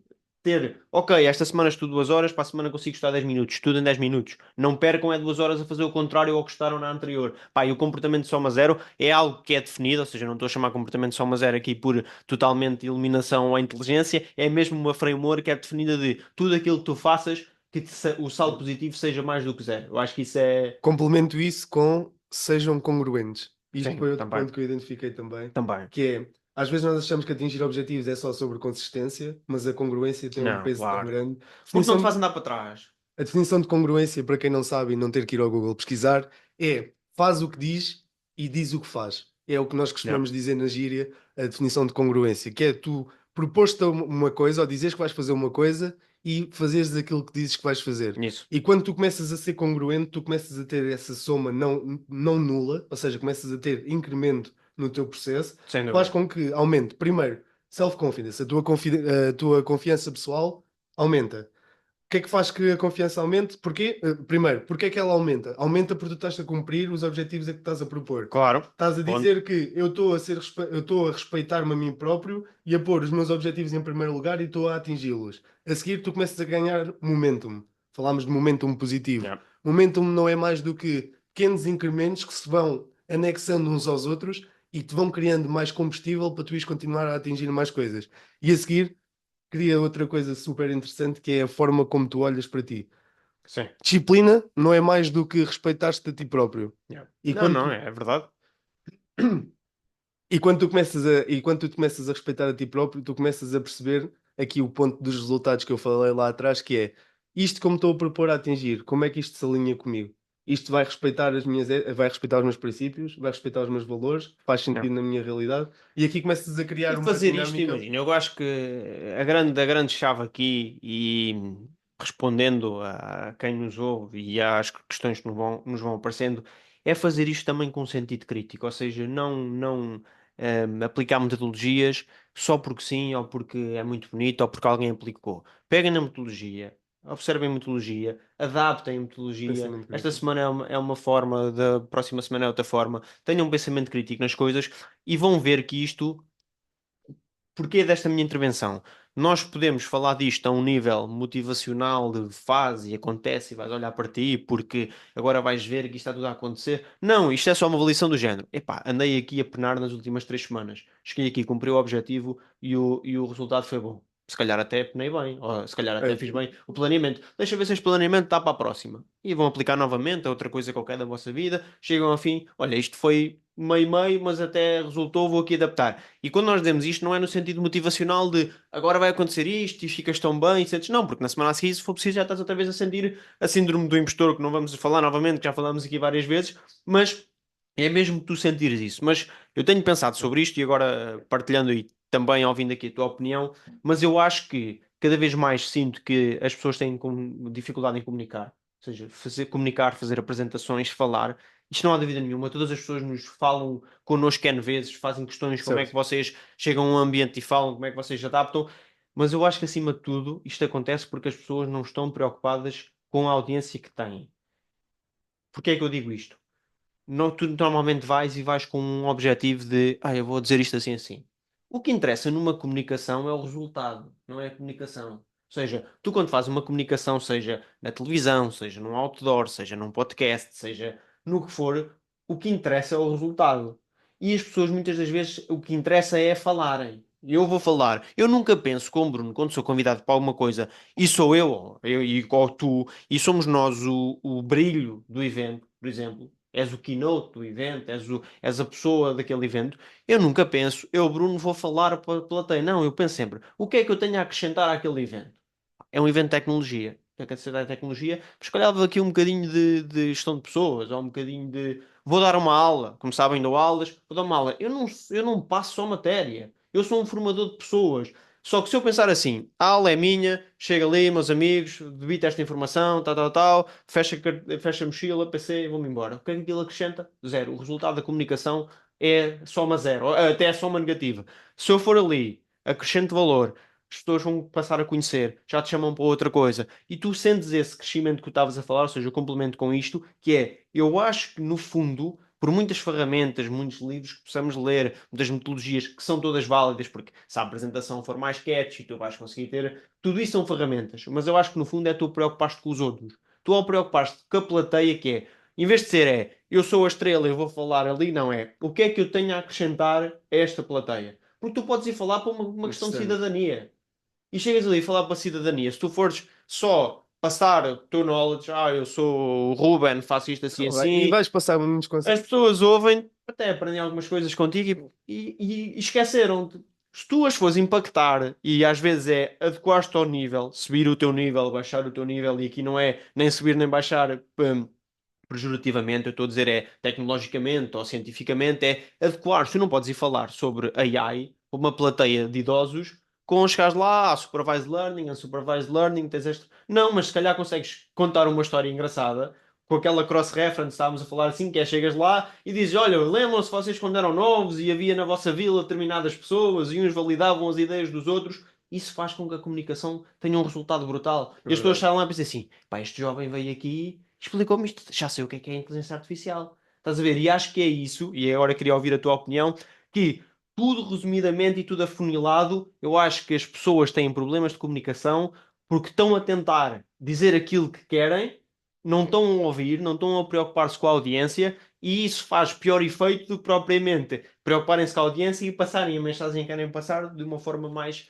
Ok, esta semana estudo 2 horas, para a semana consigo estudar 10 minutos, estudo em 10 minutos. Não percam 2 horas a fazer o contrário ao que estaram na anterior. Pá, e o comportamento de soma zero é algo que é definido, ou seja, não estou a chamar comportamento de soma zero aqui por totalmente eliminação à inteligência, é mesmo uma framework que é definida de tudo aquilo que tu faças que o saldo positivo seja mais do que zero. Eu acho que isso é... Complemento isso com sejam congruentes. Isto Sim, foi outro também. ponto que eu identifiquei também, Também. que é, às vezes nós achamos que atingir objetivos é só sobre consistência, mas a congruência tem um Não, peso tão claro. grande. Porque não te Definição faz de- andar para trás. a definição de congruência, para quem não sabe e não ter que ir ao Google pesquisar, é faz o que diz e diz o que faz. É o que nós Yeah. costumamos dizer na gíria, a definição de congruência, que é tu propôs-te uma coisa ou dizes que vais fazer uma coisa e fazeres aquilo que dizes que vais fazer. Isso. E quando tu começas a ser congruente, tu começas a ter essa soma não nula, ou seja, começas a ter incremento no teu processo, Sem faz dúvida. com que aumente, primeiro, self-confidence, a tua confiança pessoal aumenta. O que é que faz que a confiança aumente? Porquê? Primeiro, porque é que ela aumenta? Aumenta porque tu estás a cumprir os objetivos a que estás a propor. Claro. Estás a Ponto. dizer que eu estou a respeitar-me a mim próprio e a pôr os meus objetivos em primeiro lugar e estou a atingi-los. A seguir, tu começas a ganhar momentum. Falámos de momentum positivo. Yeah. Momentum não é mais do que pequenos incrementos que se vão anexando uns aos outros e te vão criando mais combustível para tu ires continuar a atingir mais coisas. E a seguir, cria outra coisa super interessante que é a forma como tu olhas para ti. Sim. Disciplina não é mais do que respeitar-te a ti próprio. Yeah. E Não, quando não, tu, é verdade. e quando tu começas a respeitar a ti próprio, tu começas a perceber aqui o ponto dos resultados que eu falei lá atrás, que é isto como estou a propor a atingir, como é que isto se alinha comigo? Isto vai respeitar vai respeitar os meus princípios, vai respeitar os meus valores, faz Yeah. sentido na minha realidade, e aqui começas a E criar uma fazer isto, dinâmica. imagina, eu acho que a grande chave aqui, e respondendo a quem nos ouve e às questões que nos vão aparecendo, é fazer isto também com sentido crítico, ou seja, não aplicar metodologias só porque sim, ou porque é muito bonito, ou porque alguém aplicou. Peguem na metodologia, observem a metodologia, adaptem a metodologia. Pensamento Esta crítico. semana é uma forma, da próxima semana é outra forma. Tenham um pensamento crítico nas coisas e vão ver que isto. Porquê desta minha intervenção? Nós podemos falar disto a um nível motivacional de fase e acontece e vais olhar para ti porque agora vais ver que isto está tudo a acontecer. Não, isto é só uma avaliação do género. Epá, andei aqui a penar nas últimas 3 semanas. Cheguei aqui, cumpri o objetivo e o resultado foi bom. Se calhar até penei bem, ou se calhar até É, fiz bem o planeamento. Deixa ver se este planeamento está para a próxima. E vão aplicar novamente a outra coisa qualquer da vossa vida. Chegam ao fim, olha, isto foi meio-meio, mas até resultou, vou aqui adaptar. E quando nós dizemos isto, não é no sentido motivacional de agora vai acontecer isto e ficas tão bem e sentes, não, porque na semana a seguir, se for preciso, já estás outra vez a sentir a síndrome do impostor, que não vamos falar novamente, que já falámos aqui várias vezes, mas é mesmo tu sentires isso. Mas eu tenho pensado sobre isto e agora partilhando e também ouvindo aqui a tua opinião, mas eu acho que cada vez mais sinto que as pessoas têm dificuldade em comunicar. Ou seja, comunicar, fazer apresentações, falar. Isto não há dúvida nenhuma. Todas as pessoas nos falam connosco N vezes, fazem questões como é que certo. vocês chegam a um ambiente e falam, como é que vocês se adaptam. Mas eu acho que acima de tudo isto acontece porque as pessoas não estão preocupadas com a audiência que têm. Porquê é que eu digo isto? Não, tu normalmente vais com um objetivo de eu vou dizer isto assim assim. O que interessa numa comunicação é o resultado, não é a comunicação. Ou seja, tu quando fazes uma comunicação, seja na televisão, seja num outdoor, seja num podcast, seja no que for, o que interessa é o resultado. E as pessoas muitas das vezes o que interessa é falarem. Eu vou falar. Eu nunca penso como Bruno, quando sou convidado para alguma coisa, e sou eu e ou tu, e somos nós o brilho do evento, por exemplo. És o keynote do evento, és a pessoa daquele evento. Eu nunca penso, eu, Bruno, vou falar para a plateia. Não, eu penso sempre, o que é que eu tenho a acrescentar àquele evento? É um evento de tecnologia. O que é que acrescentar de tecnologia? Mas se calhar dou aqui um bocadinho de gestão de pessoas, ou um bocadinho de. Vou dar uma aula. Como sabem, dou aulas, vou dar uma aula. Eu não passo só matéria. Eu sou um formador de pessoas. Só que se eu pensar assim, a aula é minha, chega ali, meus amigos, debita esta informação, tal, tal, tal, fecha a mochila, PC e vou-me embora. O que é que aquilo acrescenta? Zero. O resultado da comunicação é só uma zero, ou até é só uma negativa. Se eu for ali, acrescento valor, as pessoas vão passar a conhecer, já te chamam para outra coisa, e tu sentes esse crescimento que tu estavas a falar, ou seja, eu complemento com isto, que é, eu acho que no fundo, por muitas ferramentas, muitos livros que possamos ler, muitas metodologias que são todas válidas, porque se a apresentação for mais catchy, tu vais conseguir ter, tudo isso são ferramentas, mas eu acho que no fundo é tu preocupaste com os outros. Tu ao preocupaste com a plateia, que é, em vez de ser eu sou a estrela, eu vou falar ali, não é, o que é que eu tenho a acrescentar a esta plateia? Porque tu podes ir falar para uma questão de Interessante. cidadania. E chegas ali a falar para a cidadania. Se tu fores só passar o teu knowledge, eu sou o Ruben, faço isto assim E assim, vais passar muitos as conceitos. pessoas ouvem, até aprendem algumas coisas contigo e esqueceram-te. Se tu as fores impactar, e às vezes é adequar-te ao nível, subir o teu nível, baixar o teu nível, e aqui não é nem subir nem baixar, pejorativamente, eu estou a dizer é tecnologicamente ou cientificamente, é adequar. Tu não podes ir falar sobre AI para uma plateia de idosos com chegares lá, supervised learning, unsupervised learning, tens este. Não, mas se calhar consegues contar uma história engraçada com aquela cross-reference, estávamos a falar assim, que é chegas lá e dizes, olha, lembram-se vocês quando eram novos e havia na vossa vila determinadas pessoas e uns validavam as ideias dos outros. Isso faz com que a comunicação tenha um resultado brutal. É E as pessoas verdade. saem lá e pensam assim, pá, este jovem veio aqui explicou-me isto, já sei o que é inteligência artificial. Estás a ver? E acho que é isso, e agora queria ouvir a tua opinião, que tudo resumidamente e tudo afunilado, eu acho que as pessoas têm problemas de comunicação porque estão a tentar dizer aquilo que querem, não estão a ouvir, não estão a preocupar-se com a audiência, e isso faz pior efeito do que propriamente preocuparem-se com a audiência e passarem a mensagem que querem passar de uma forma mais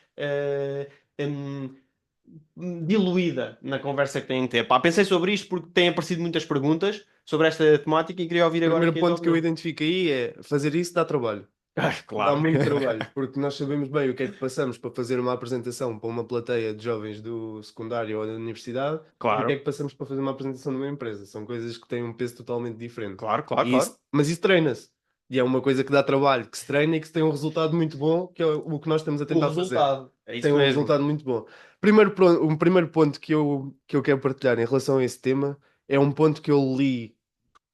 diluída na conversa que têm que ter. Pá, pensei sobre isto porque têm aparecido muitas perguntas sobre esta temática e queria ouvir O agora primeiro aqui a tua ponto que eu opinião. identifico aí é fazer isso dá trabalho. Dá Claro. muito trabalho, porque nós sabemos bem o que é que passamos para fazer uma apresentação para uma plateia de jovens do secundário ou da universidade e o que é Claro, que passamos para fazer uma apresentação numa empresa. São coisas que têm um peso totalmente diferente. claro, claro, claro. Mas isso treina-se. E é uma coisa que dá trabalho, que se treina e que se tem um resultado muito bom, que é o que nós estamos a O tentar fazer. resultado. É Tem isso um mesmo. resultado muito bom. Um primeiro ponto que eu quero partilhar em relação a esse tema é um ponto que eu li,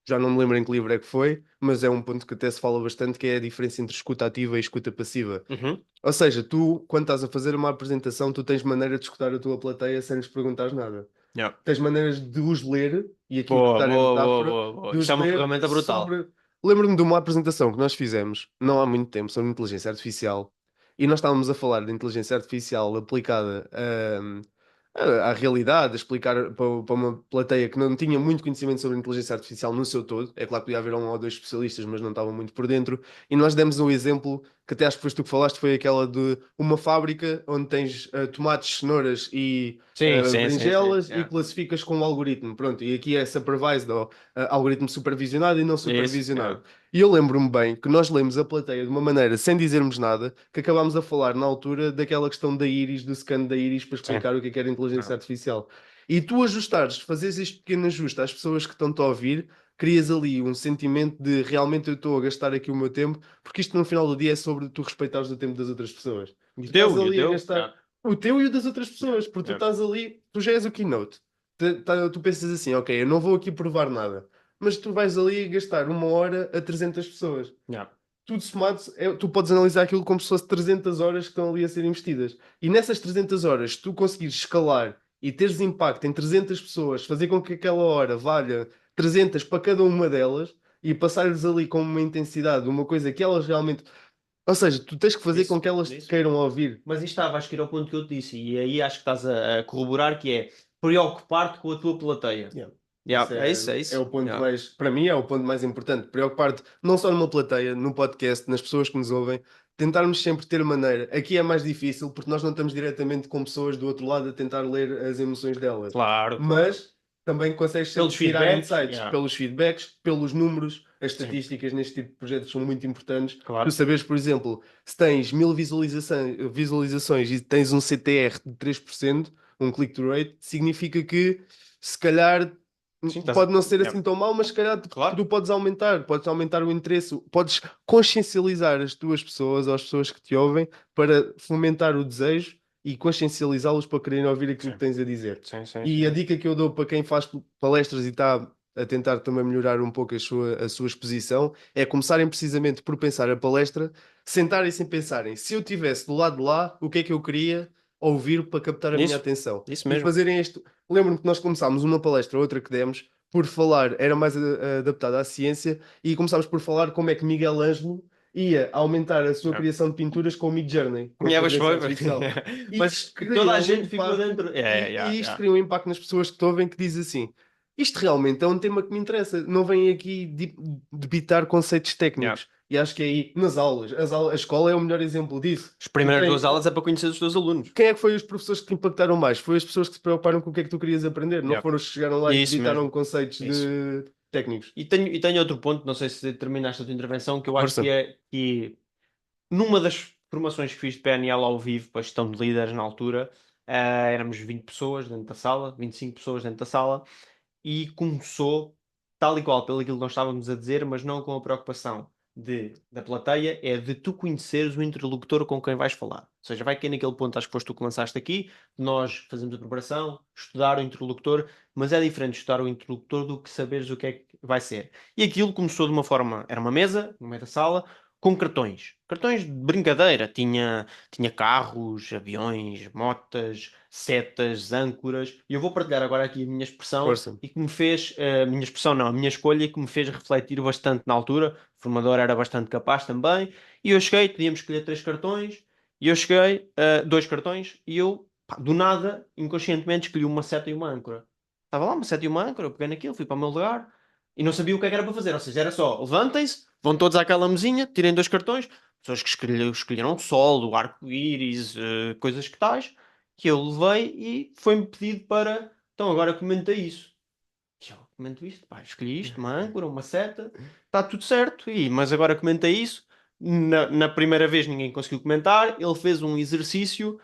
já não me lembro em que livro é que foi, mas é um ponto que até se fala bastante, que é a diferença entre escuta ativa e escuta passiva. Uhum. Ou seja, tu, quando estás a fazer uma apresentação, tu tens maneira de escutar a tua plateia sem lhes perguntares nada. Yeah. Tens maneiras de os ler, e aqui Boa, cortar é boa, boa, metáfora, boa, boa. de Isto os é uma ler ferramenta brutal. sobre. Lembro-me de uma apresentação que nós fizemos, não há muito tempo, sobre inteligência artificial, e nós estávamos a falar de inteligência artificial aplicada à realidade, a explicar para uma plateia que não tinha muito conhecimento sobre inteligência artificial no seu todo. É claro que podia haver um ou dois especialistas, mas não estavam muito por dentro. E nós demos um exemplo que até acho que foste tu que falaste, foi aquela de uma fábrica onde tens tomates, cenouras e Sim, sim, sim, sim. berinjelas e Yeah. classificas com um algoritmo. Pronto, e aqui é supervised, ou algoritmo supervisionado e não Isso. supervisionado. Yeah. E eu lembro-me bem que nós lemos a plateia de uma maneira, sem dizermos nada, que acabámos a falar na altura daquela questão da íris, do scan da íris, para Sim. explicar o que é era inteligência Yeah. artificial. E tu ajustares, fazeres este pequeno ajuste às pessoas que estão-te a ouvir, crias ali um sentimento de realmente eu estou a gastar aqui o meu tempo, porque isto no final do dia é sobre tu respeitares o tempo das outras pessoas. E Tu o estás teu? E o ali a teu? gastar Yeah. o teu e o das outras pessoas, porque tu Yeah. estás ali, tu já és o keynote. Tu pensas assim, ok, eu não vou aqui provar nada, mas tu vais ali gastar uma hora a 300 pessoas. Yeah. Tudo somado, tu podes analisar aquilo como se fosse 300 horas que estão ali a ser investidas. E nessas 300 horas, se tu conseguires escalar e teres impacto em 300 pessoas, fazer com que aquela hora valha 300 para cada uma delas e passar-lhes ali com uma intensidade, uma coisa que elas realmente. Ou seja, tu tens que fazer com Isso, que elas te isso. queiram ouvir. Mas isto estava, acho que era o ponto que eu te disse, e aí acho que estás a corroborar que é preocupar-te com a tua plateia. Yeah. Isso Yeah, é isso, é é isso. o ponto Yeah. mais, para mim, é o ponto mais importante. Preocupar-te não só numa plateia, no podcast, nas pessoas que nos ouvem, tentarmos sempre ter maneira. Aqui é mais difícil porque nós não estamos diretamente com pessoas do outro lado a tentar ler as emoções delas. Claro, claro. Mas também consegues Pelos sempre tirar feedbacks, insights yeah. pelos feedbacks, pelos números. As Sim, estatísticas neste tipo de projetos são muito importantes. Tu claro. sabes, por exemplo, se tens 1000 visualizações e tens um CTR de 3%, um click-through rate, significa que se calhar Sim, estás. pode não ser Yeah. assim tão mau, mas se calhar tu Claro. podes aumentar o interesse, podes consciencializar as tuas pessoas ou as pessoas que te ouvem para fomentar o desejo e consciencializá-los para quererem ouvir aquilo que Sim, tens a dizer. sim, sim, E a sim. dica que eu dou para quem faz palestras e está a tentar também melhorar um pouco a sua exposição é começarem precisamente por pensar a palestra, sentarem-se e pensarem, se eu estivesse do lado de lá, o que é que eu queria ouvir para captar a minha Isso, atenção? isso E mesmo. fazerem isto. Lembro-me que nós começámos uma palestra, outra que demos, por falar, era mais adaptada à ciência, e começámos por falar como é que Miguel Ângelo ia aumentar a sua Yeah. criação de pinturas com o Midjourney, com a Yeah, mas inteligência foi. artificial. E Mas isto toda cria a um gente ficou impacto, dentro. Yeah, yeah, e isto yeah. cria um impacto nas pessoas que te ouvem que diz assim: isto realmente é um tema que me interessa, não vem aqui debitar conceitos Yeah. técnicos. E acho que é aí, nas aulas, a escola é o melhor exemplo disso. As primeiras 2 aulas é para conhecer os teus alunos. Quem é que foi os professores que te impactaram mais? Foi as pessoas que se preocuparam com o que é que tu querias aprender, não foram os que chegaram lá e Isso ditaram mesmo. conceitos Isso. técnicos. E tenho outro ponto, não sei se terminaste a tua intervenção, que eu acho Força. que é que numa das formações que fiz de PNL ao vivo, para a gestão de líderes na altura, éramos 20 pessoas dentro da sala, 25 pessoas dentro da sala, e começou tal e qual pelo aquilo que nós estávamos a dizer, mas não com a preocupação da plateia, é de tu conheceres o interlocutor com quem vais falar. Ou seja, vai cair naquele ponto, acho que foste tu que lançaste aqui, nós fazemos a preparação, estudar o interlocutor, mas é diferente estudar o interlocutor do que saberes o que é que vai ser. E aquilo começou de uma forma, era uma mesa, no meio da sala, com cartões. Cartões de brincadeira. Tinha carros, aviões, motas, setas, âncoras. E eu vou partilhar agora aqui a minha expressão Força. e que me fez, a minha expressão não, a minha escolha que me fez refletir bastante na altura. O formador era bastante capaz também. E eu cheguei, podíamos escolher 3 cartões. E eu cheguei, 2 cartões, e eu, pá, do nada, inconscientemente, escolhi uma seta e uma âncora. Estava lá uma seta e uma âncora, eu peguei naquilo, fui para o meu lugar e não sabia o que é que era para fazer. Ou seja, era só levantem-se, vão todos àquela mesinha, tirem 2 cartões. Pessoas que escolheram sol, o arco-íris, coisas que tais. Que eu levei e foi-me pedido para. Então agora comenta isso. E eu comento isto, pá, escolhi isto, uma âncora, uma seta, está tudo certo. Mas agora comenta isso. Na primeira vez ninguém conseguiu comentar. Ele fez um exercício,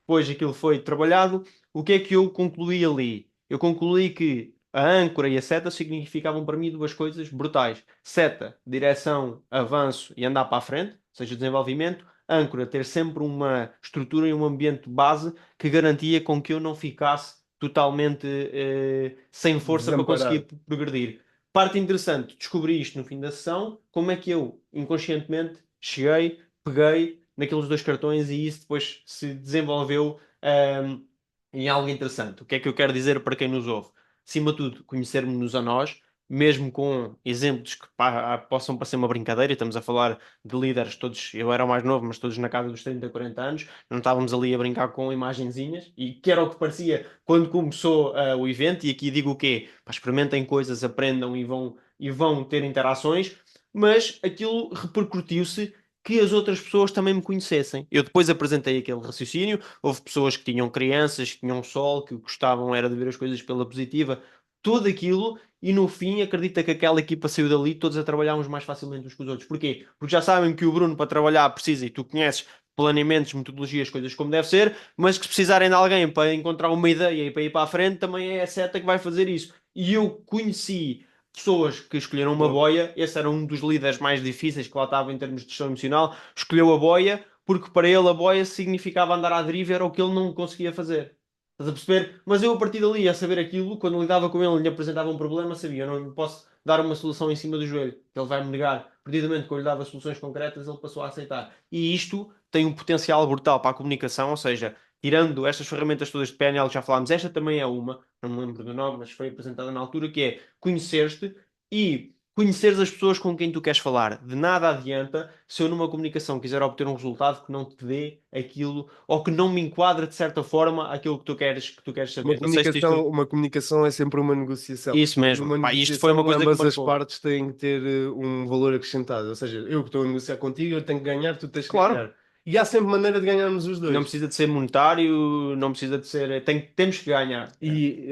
depois aquilo foi trabalhado. O que é que eu concluí ali? Eu concluí que a âncora e a seta significavam para mim 2 coisas brutais. Seta, direção, avanço e andar para a frente, ou seja, desenvolvimento. Âncora, ter sempre uma estrutura e um ambiente base que garantia com que eu não ficasse totalmente sem força para conseguir Desamparado. progredir. Parte interessante, descobri isto no fim da sessão, como é que eu inconscientemente cheguei, peguei naqueles 2 cartões e isso depois se desenvolveu em algo interessante. O que é que eu quero dizer para quem nos ouve? Acima de tudo, conhecermos-nos a nós, mesmo com exemplos que possam parecer uma brincadeira. Estamos a falar de líderes, todos, eu era o mais novo, mas todos na casa dos 30, 40 anos, não estávamos ali a brincar com imagenzinhas, e que era o que parecia quando começou o evento. E aqui digo o quê? Pá, experimentem coisas, aprendam e vão ter interações, mas aquilo repercutiu-se que as outras pessoas também me conhecessem. Eu depois apresentei aquele raciocínio, houve pessoas que tinham crianças, que tinham sol, que gostavam era de ver as coisas pela positiva, tudo aquilo, e no fim acredita que aquela equipa saiu dali todos a trabalharmos mais facilmente uns com os outros. Porquê? Porque já sabem que o Bruno para trabalhar precisa, e tu conheces planeamentos, metodologias, coisas como deve ser, mas que se precisarem de alguém para encontrar uma ideia e para ir para a frente, também é a seta que vai fazer isso. E eu conheci pessoas que escolheram uma Boa. boia. Esse era um dos líderes mais difíceis que lá estava em termos de gestão emocional. Escolheu a boia porque para ele a boia significava andar à deriva, era o que ele não conseguia fazer. Estás a perceber? Mas eu a partir dali, a saber aquilo, quando lidava com ele, lhe apresentava um problema, sabia, eu não lhe posso dar uma solução em cima do joelho, que ele vai-me negar. A partir do momento que eu lhe dava soluções concretas, ele passou a aceitar. E isto tem um potencial brutal para a comunicação, ou seja, tirando estas ferramentas todas de PNL que já falámos, esta também é uma, não me lembro do nome, mas foi apresentada na altura, que é conhecer-te e conheceres as pessoas com quem tu queres falar. De nada adianta se eu numa comunicação quiser obter um resultado que não te dê aquilo, ou que não me enquadra de certa forma aquilo que tu queres saber. Não sei se isto... Uma comunicação é sempre uma negociação. Isso mesmo. Numa Pá, isto foi uma negociação, coisa que ambas as marcou. partes têm que ter um valor acrescentado. Ou seja, eu que estou a negociar contigo, eu tenho que ganhar, tu tens que Claro. ganhar. E há sempre maneira de ganharmos os Não dois. precisa de ser monetário, não precisa de ser. Temos que ganhar. E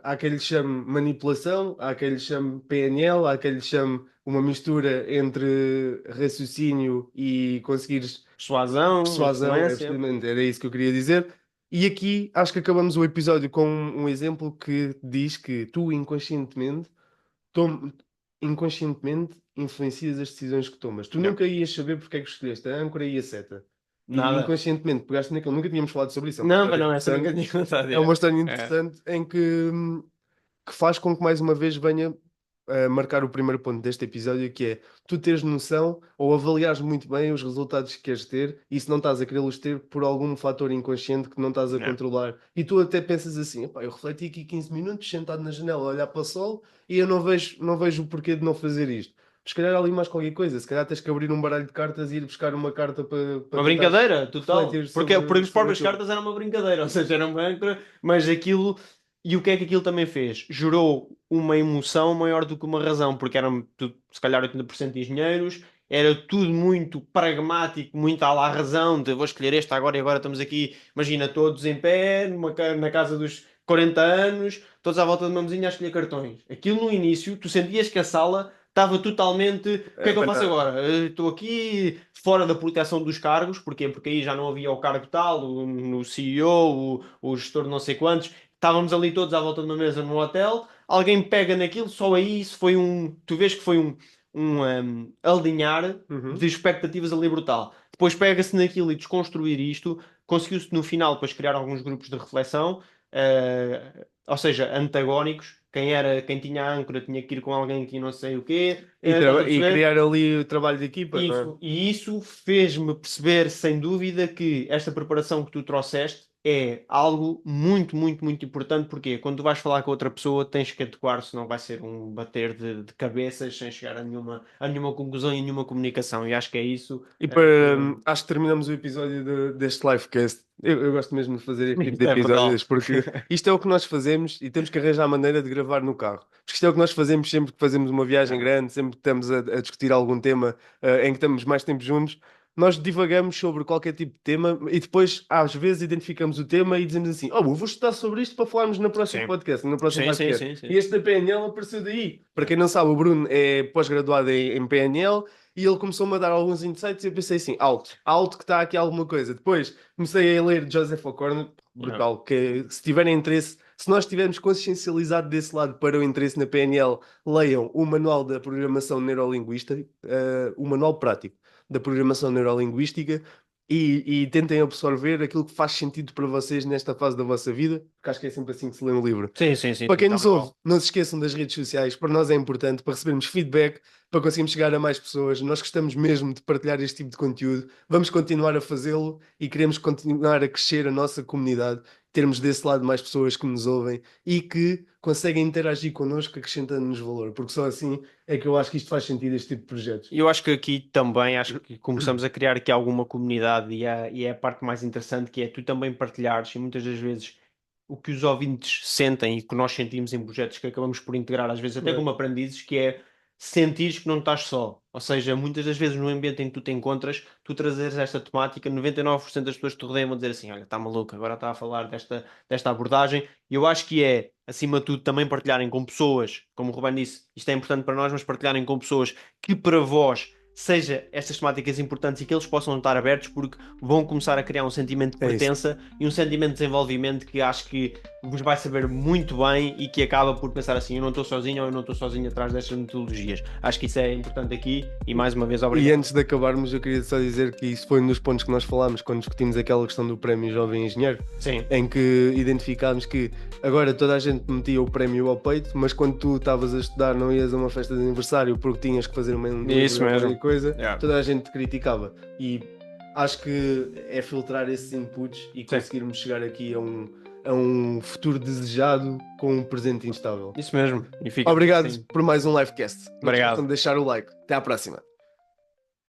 há quem lhe chame manipulação, há quem lhe chame PNL, há quem lhe chame uma mistura entre raciocínio e conseguires Persuasão, persuasão, é influência. precisamente, era isso que eu queria dizer. E aqui acho que acabamos o episódio com um exemplo que diz que tu tom- inconscientemente influencias as decisões que tomas. Tu Não. nunca ias saber porque é que escolheste a âncora e a seta. E Nada. inconscientemente pegaste naquilo, nunca tínhamos falado sobre isso, é uma Não, mas história não, essa nunca interessante. tinha contado. É uma história É. interessante em que faz com que mais uma vez venha a marcar o primeiro ponto deste episódio, que é tu teres noção ou avaliares muito bem os resultados que queres ter e se não estás a querê-los ter por algum fator inconsciente que não estás a Não. controlar. E tu até pensas assim, "Epá, eu refleti aqui 15 minutos sentado na janela a olhar para o sol e eu não vejo o porquê de não fazer isto. Se calhar há ali mais qualquer coisa, se calhar tens que abrir um baralho de cartas e ir buscar uma carta para Uma tentar brincadeira, total. refletir Porque as sobre próprias aquilo. cartas eram uma brincadeira, ou seja, eram uma âncora, mas aquilo. E o que é que aquilo também fez? Gerou uma emoção maior do que uma razão, porque eram se calhar 80% engenheiros era tudo muito pragmático, muito à la razão, de vou escolher este agora e agora estamos aqui, imagina, todos em pé, na casa dos 40 anos, todos à volta de uma mesinha a escolher cartões. Aquilo no início, tu sentias que a sala estava totalmente. O que é que eu faço agora? Estou aqui fora da proteção dos cargos, porquê? Porque aí já não havia o cargo tal, o CEO, o gestor de não sei quantos. Estávamos ali todos à volta de uma mesa no hotel, alguém pega naquilo, só aí isso foi um. Tu vês que foi um alinhar de expectativas ali brutal. Depois pega-se naquilo e desconstruir isto, conseguiu-se no final depois criar alguns grupos de reflexão, ou seja, antagónicos. Quem tinha a âncora tinha que ir com alguém que não sei o quê. E criar ali o trabalho de equipa. Isso, não é? e isso fez-me perceber, sem dúvida, que esta preparação que tu trouxeste é algo muito, muito, muito importante, porque quando tu vais falar com outra pessoa tens que adequar, senão vai ser um bater de cabeças sem chegar a nenhuma conclusão e a nenhuma comunicação, e acho que é isso. E acho que terminamos o episódio deste livecast. Eu gosto mesmo de fazer este tipo de Isto é brutal. episódios porque isto é o que nós fazemos e temos que arranjar a maneira de gravar no carro. Porque isto é o que nós fazemos sempre que fazemos uma viagem grande, sempre que estamos a discutir algum tema em que estamos mais tempo juntos. Nós divagamos sobre qualquer tipo de tema e depois, às vezes, identificamos o tema e dizemos assim: Oh, eu vou estudar sobre isto para falarmos no próximo Sim. podcast, no próximo Sim, sim, podcast. sim, sim. E este da PNL apareceu daí. Para quem não sabe, o Bruno é pós-graduado em PNL e ele começou-me a dar alguns insights e eu pensei assim: alto que está aqui alguma coisa. Depois comecei a ler Joseph O'Connor, brutal, que se tiverem interesse. Se nós estivermos consciencializados desse lado para o interesse na PNL, leiam o Manual da Programação Neurolinguística, o Manual Prático da Programação Neurolinguística e tentem absorver aquilo que faz sentido para vocês nesta fase da vossa vida, porque acho que é sempre assim que se lê um livro. Sim, sim, sim. Para quem nos ouve, não se esqueçam das redes sociais, para nós é importante, para recebermos feedback, para conseguirmos chegar a mais pessoas. Nós gostamos mesmo de partilhar este tipo de conteúdo, vamos continuar a fazê-lo e queremos continuar a crescer a nossa comunidade, termos desse lado mais pessoas que nos ouvem e que conseguem interagir connosco, acrescentando-nos valor, porque só assim é que eu acho que isto faz sentido, este tipo de projetos. E eu acho que aqui também, acho que começamos a criar aqui alguma comunidade e é a parte mais interessante, que é tu também partilhares e muitas das vezes o que os ouvintes sentem e que nós sentimos em projetos que acabamos por integrar, às vezes até como aprendizes, que é sentires que não estás só. Ou seja, muitas das vezes no ambiente em que tu te encontras, tu trazeres esta temática, 99% das pessoas que te rodeiam vão dizer assim, olha, está maluco, agora está a falar desta abordagem. E eu acho que é, acima de tudo, também partilharem com pessoas, como o Ruben disse, isto é importante para nós, mas partilharem com pessoas que para vós seja estas temáticas importantes e que eles possam estar abertos, porque vão começar a criar um sentimento de pertença e um sentimento de desenvolvimento que acho que vos vai saber muito bem e que acaba por pensar assim, eu não estou sozinho ou eu não estou sozinho atrás destas metodologias. Acho que isso é importante aqui e mais uma vez obrigado. E antes de acabarmos, eu queria só dizer que isso foi um dos pontos que nós falámos quando discutimos aquela questão do Prémio Jovem Engenheiro. Sim. Em que identificámos que agora toda a gente metia o prémio ao peito, mas quando tu estavas a estudar não ias a uma festa de aniversário porque tinhas que fazer uma Isso mesmo. coisa, toda a gente te criticava. E acho que é filtrar esses inputs e conseguirmos chegar aqui a um futuro desejado com um presente instável. Isso mesmo. Obrigado por mais um livecast. Não Obrigado. esqueçam de deixar o like. Até à próxima.